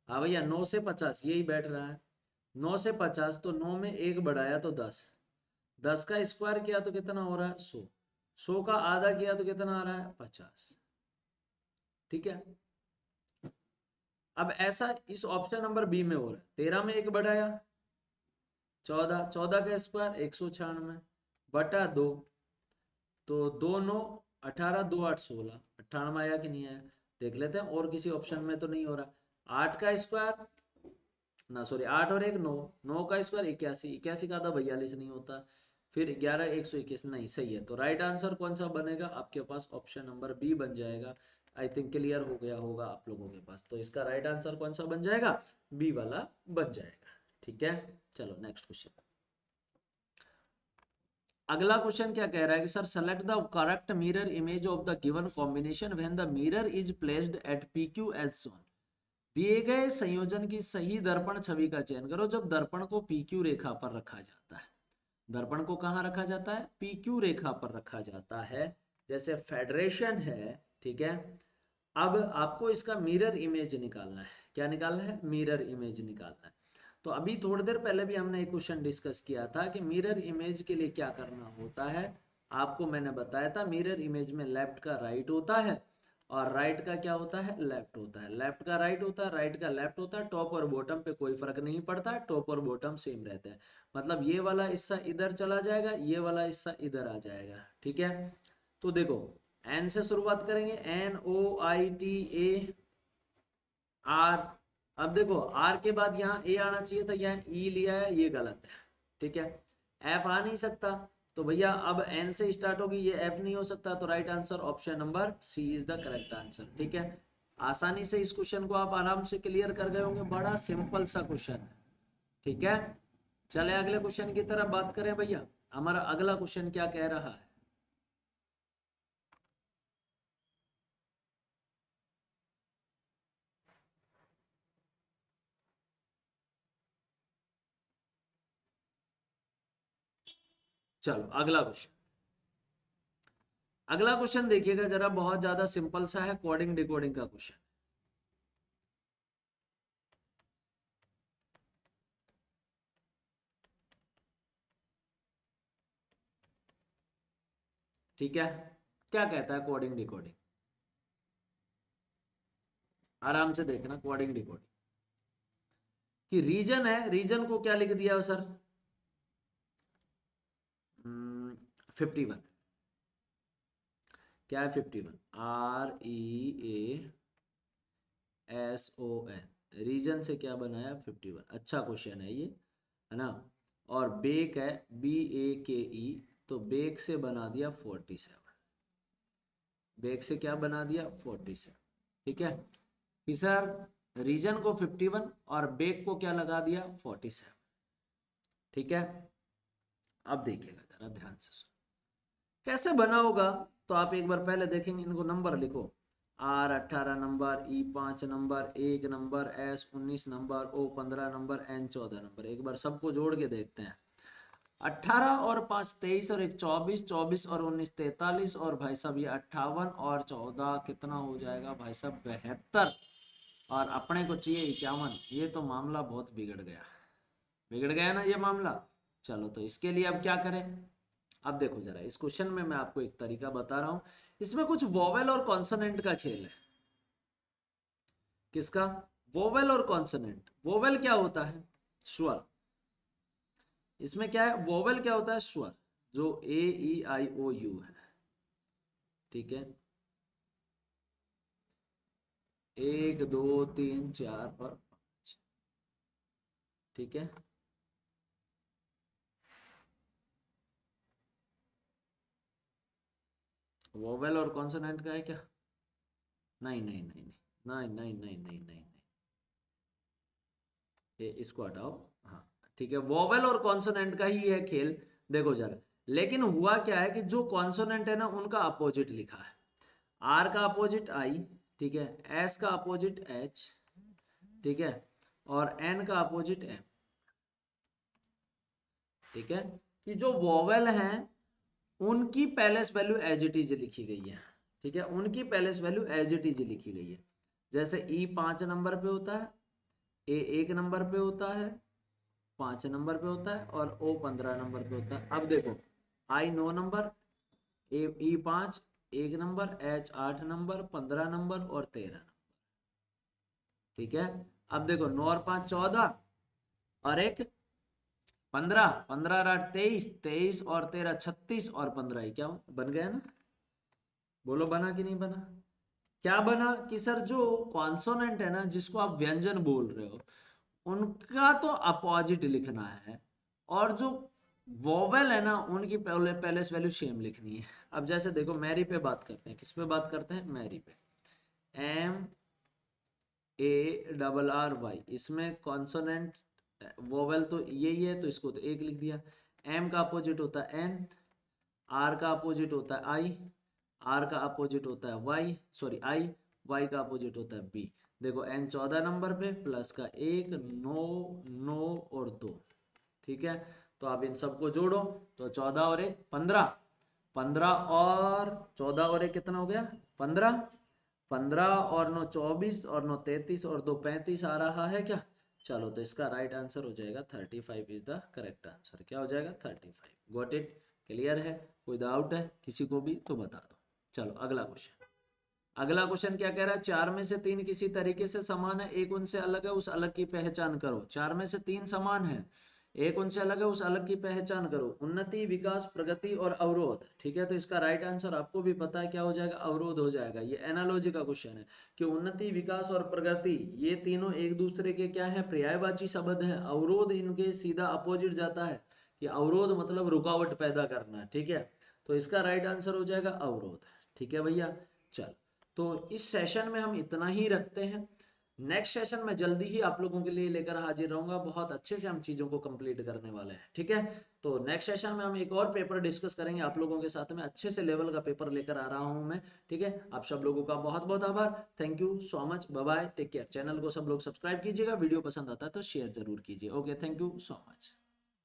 Speaker 1: हाँ भैया, 9 से 50 यही बैठ रहा है। 9 से 50 तो 9 में एक बढ़ाया तो 10, 10 का स्क्वायर किया तो कितना हो रहा है 100, 100 का आधा किया तो कितना आ रहा है 50। ठीक है, अब ऐसा इस ऑप्शन नंबर बी में हो रहा है। 13 में एक बढ़ाया 14, 14 का स्क्वायर 196 बटा 2, तो 2 9 18, 2 8 16, 98 आया कि नहीं आया देख लेते हैं। और किसी ऑप्शन में तो नहीं हो रहा। 8 का स्क्वायर ना, सॉरी 8 और 1 9, 9 का स्क्वायर 81, 81 का आधा 42 नहीं होता, फिर 11 121 नहीं, सही है। तो राइट आंसर कौन सा बनेगा आपके पास, ऑप्शन नंबर बी बन जाएगा। आई थिंक क्लियर हो गया होगा आप लोगों के पास। तो इसका राइट आंसर कौन सा बन जाएगा, बी वाला बन जाएगा। ठीक है, चलो नेक्स्ट क्वेश्चन। अगला क्वेश्चन क्या कह रहा है कि sir select the correct mirror image of the given combination when the mirror is placed at PQ as shown. दिए गए संयोजन की सही दर्पण छवि का चयन करो जब दर्पण को PQ रेखा पर रखा जाता है। दर्पण को कहाँ रखा जाता है, PQ रेखा पर रखा जाता है, जैसे फेडरेशन है। ठीक है, अब आपको इसका मिरर इमेज निकालना है। क्या निकालना है, मिरर इमेज निकालना है। तो अभी थोड़ी देर पहले भी हमने एक क्वेश्चन डिस्कस किया था कि मिरर इमेज के लिए क्या करना होता है। आपको मैंने बताया था मिरर इमेज में लेफ्ट का राइट होता है और राइट का क्या होता है, लेफ्ट होता है। लेफ्ट का राइट होता है, राइट का लेफ्ट होता है। टॉप और बॉटम पे कोई फर्क नहीं पड़ता है, टॉप और बॉटम सेम रहते हैं। मतलब ये वाला हिस्सा इधर चला जाएगा, ये वाला हिस्सा इधर आ जाएगा। ठीक है, तो देखो एन से शुरुआत करेंगे, NOITA R। अब देखो आर के बाद यहाँ ए आना चाहिए था, यहाँ ई लिया है, ये गलत है। ठीक है, एफ आ नहीं सकता, तो भैया अब एन से स्टार्ट होगी, ये एफ नहीं हो सकता। तो right answer option number C is the correct answer. ठीक है, आसानी से इस क्वेश्चन को आप आराम से क्लियर कर गए होंगे, बड़ा सिंपल सा क्वेश्चन है। ठीक है, चले अगले क्वेश्चन की तरफ बात करें भैया। हमारा अगला क्वेश्चन क्या कह रहा है, चलो अगला क्वेश्चन। अगला क्वेश्चन देखिएगा जरा, बहुत ज्यादा सिंपल सा है, कोडिंग डिकोडिंग का क्वेश्चन। ठीक है, क्या कहता है कोडिंग डिकोडिंग, आराम से देखना। कोडिंग डिकोडिंग कि रीजन है, रीजन को क्या लिख दिया सर, 51। क्या है 51, REASON, रीजन से क्या बनाया 51। अच्छा क्वेश्चन है ये, है ना। और बेक है BAKE, तो बेक से बना दिया 47। बेक से क्या बना दिया 47। ठीक है, कि सर रीजन को 51 और बेक को क्या लगा दिया 47। ठीक है, अब देखिएगा जरा ध्यान से कैसे बना होगा। तो आप एक बार पहले देखेंगे, इनको नंबर लिखो। R18 number, E5 number, 1 number, S19 number, O15 number, N14 number. एक बार सबको जोड़ के देखते हैं। 18 और 5 23 और 1 24, 24 और 19 43 और भाई साहब ये 58 और 14 कितना हो जाएगा भाई साहब 72, और अपने को चाहिए 51। ये तो मामला बहुत बिगड़ गया, बिगड़ गया ना ये मामला। चलो तो इसके लिए अब क्या करें। अब देखो जरा इस क्वेश्चन में मैं आपको एक तरीका बता रहा हूं, इसमें कुछ वोवेल और कॉन्सोनेंट का खेल है। किसका, वोवेल और कॉन्सोनेंट। वोवेल क्या होता है, स्वर। इसमें क्या है, वोवेल क्या होता है, स्वर, जो A E I O U है। ठीक है, 1 2 3 4 और 5। ठीक है, वोवेल और कॉन्सोनेंट का है क्या, नहीं नहीं नहीं नहीं नहीं नहीं नहीं नहीं नहीं, इसको हटाओ। हाँ ठीक है, वोवेल और कॉन्सोनेंट का ही है खेल। देखो जरा, लेकिन हुआ क्या है कि जो कॉन्सोनेंट है ना उनका अपोजिट लिखा है। आर का अपोजिट आई, ठीक है, एस का अपोजिट एच, ठीक है, और n का अपोजिट m। ठीक है, कि जो वोवेल हैं उनकी place value as it is लिखी गई है। ठीक है, उनकी place value as it is लिखी गई है। जैसे ई 5 नंबर पे होता है, ए 1 नंबर पे होता है, 5 नंबर पे होता है, और ओ 15 नंबर पे होता है। अब देखो, आई 9 नंबर, ए ई 5 1 नंबर, एच 8 नंबर, 15 नंबर और 13 नंबर। ठीक है, अब देखो 9 और 5 14 और एक 15, 15 और 8 23, 23 और 13 36 और 15 ही क्या बन गया ना? बोलो बना कि नहीं बना? क्या बना कि सर जो कॉन्सोनेंट है ना, जिसको आप व्यंजन बोल रहे हो, उनका तो अपोजिट लिखना है, और जो वोवेल है ना उनकी पैलेस वैल्यू सेम लिखनी है। अब जैसे देखो, मैरी पे बात करते हैं, किस पे बात करते हैं? मैरी पे। M A double R Y, इसमें कॉन्सोनेंट वोवेल तो यही है, तो इसको तो एक लिख दिया। एम का अपोजिट होता है एन, आर का अपोजिट होता है आई, आर का अपोजिट होता है वाई, सॉरी आई, वाई का अपोजिट होता है बी। देखो एन 14 नंबर पे, प्लस का 1 9 9 और 2। ठीक है, तो आप इन सबको जोड़ो, तो 14 और 1 15, 15 और 14 और 1 कितना हो गया? 15, 15 और 9 24 और 9 33 और 2 35 आ रहा है क्या? चलो, तो इसका राइट आंसर हो जाएगा 35 इज द करेक्ट आंसर। क्या हो जाएगा? 35। Got it? क्लियर है? कोई डाउट है किसी को भी तो बता दो। चलो अगला क्वेश्चन। अगला क्वेश्चन क्या कह रहा है? 4 में से 3 किसी तरीके से समान है, एक उनसे अलग है, उस अलग की पहचान करो। 4 में से 3 समान है, एक उनसे अलग है, उस अलग की पहचान करो। उन्नति, विकास, प्रगति और अवरोध। ठीक है, तो इसका राइट आंसर आपको भी पता है क्या हो जाएगा? अवरोध हो जाएगा। ये एनालॉजी का क्वेश्चन है कि उन्नति, विकास और प्रगति ये तीनों एक दूसरे के क्या है? पर्यायवाची शब्द है। अवरोध इनके सीधा अपोजिट जाता है, कि अवरोध मतलब रुकावट पैदा करना। ठीक है, तो इसका राइट आंसर हो जाएगा अवरोध। ठीक है भैया, चल, तो इस सेशन में हम इतना ही रखते हैं। नेक्स्ट सेशन में जल्दी ही आप लोगों के लिए लेकर हाजिर रहूंगा। बहुत अच्छे से हम चीजों को कंप्लीट करने वाले हैं। ठीक है, तो नेक्स्ट सेशन में हम एक और पेपर डिस्कस करेंगे आप लोगों के साथ में। अच्छे से लेवल का पेपर लेकर आ रहा हूं मैं। ठीक है, आप सब लोगों का बहुत बहुत आभार। Thank you so much, bye bye, take care. Channel को सब लोग सब्सक्राइब कीजिएगा, वीडियो पसंद आता है तो शेयर जरूर कीजिए। Okay, thank you so much.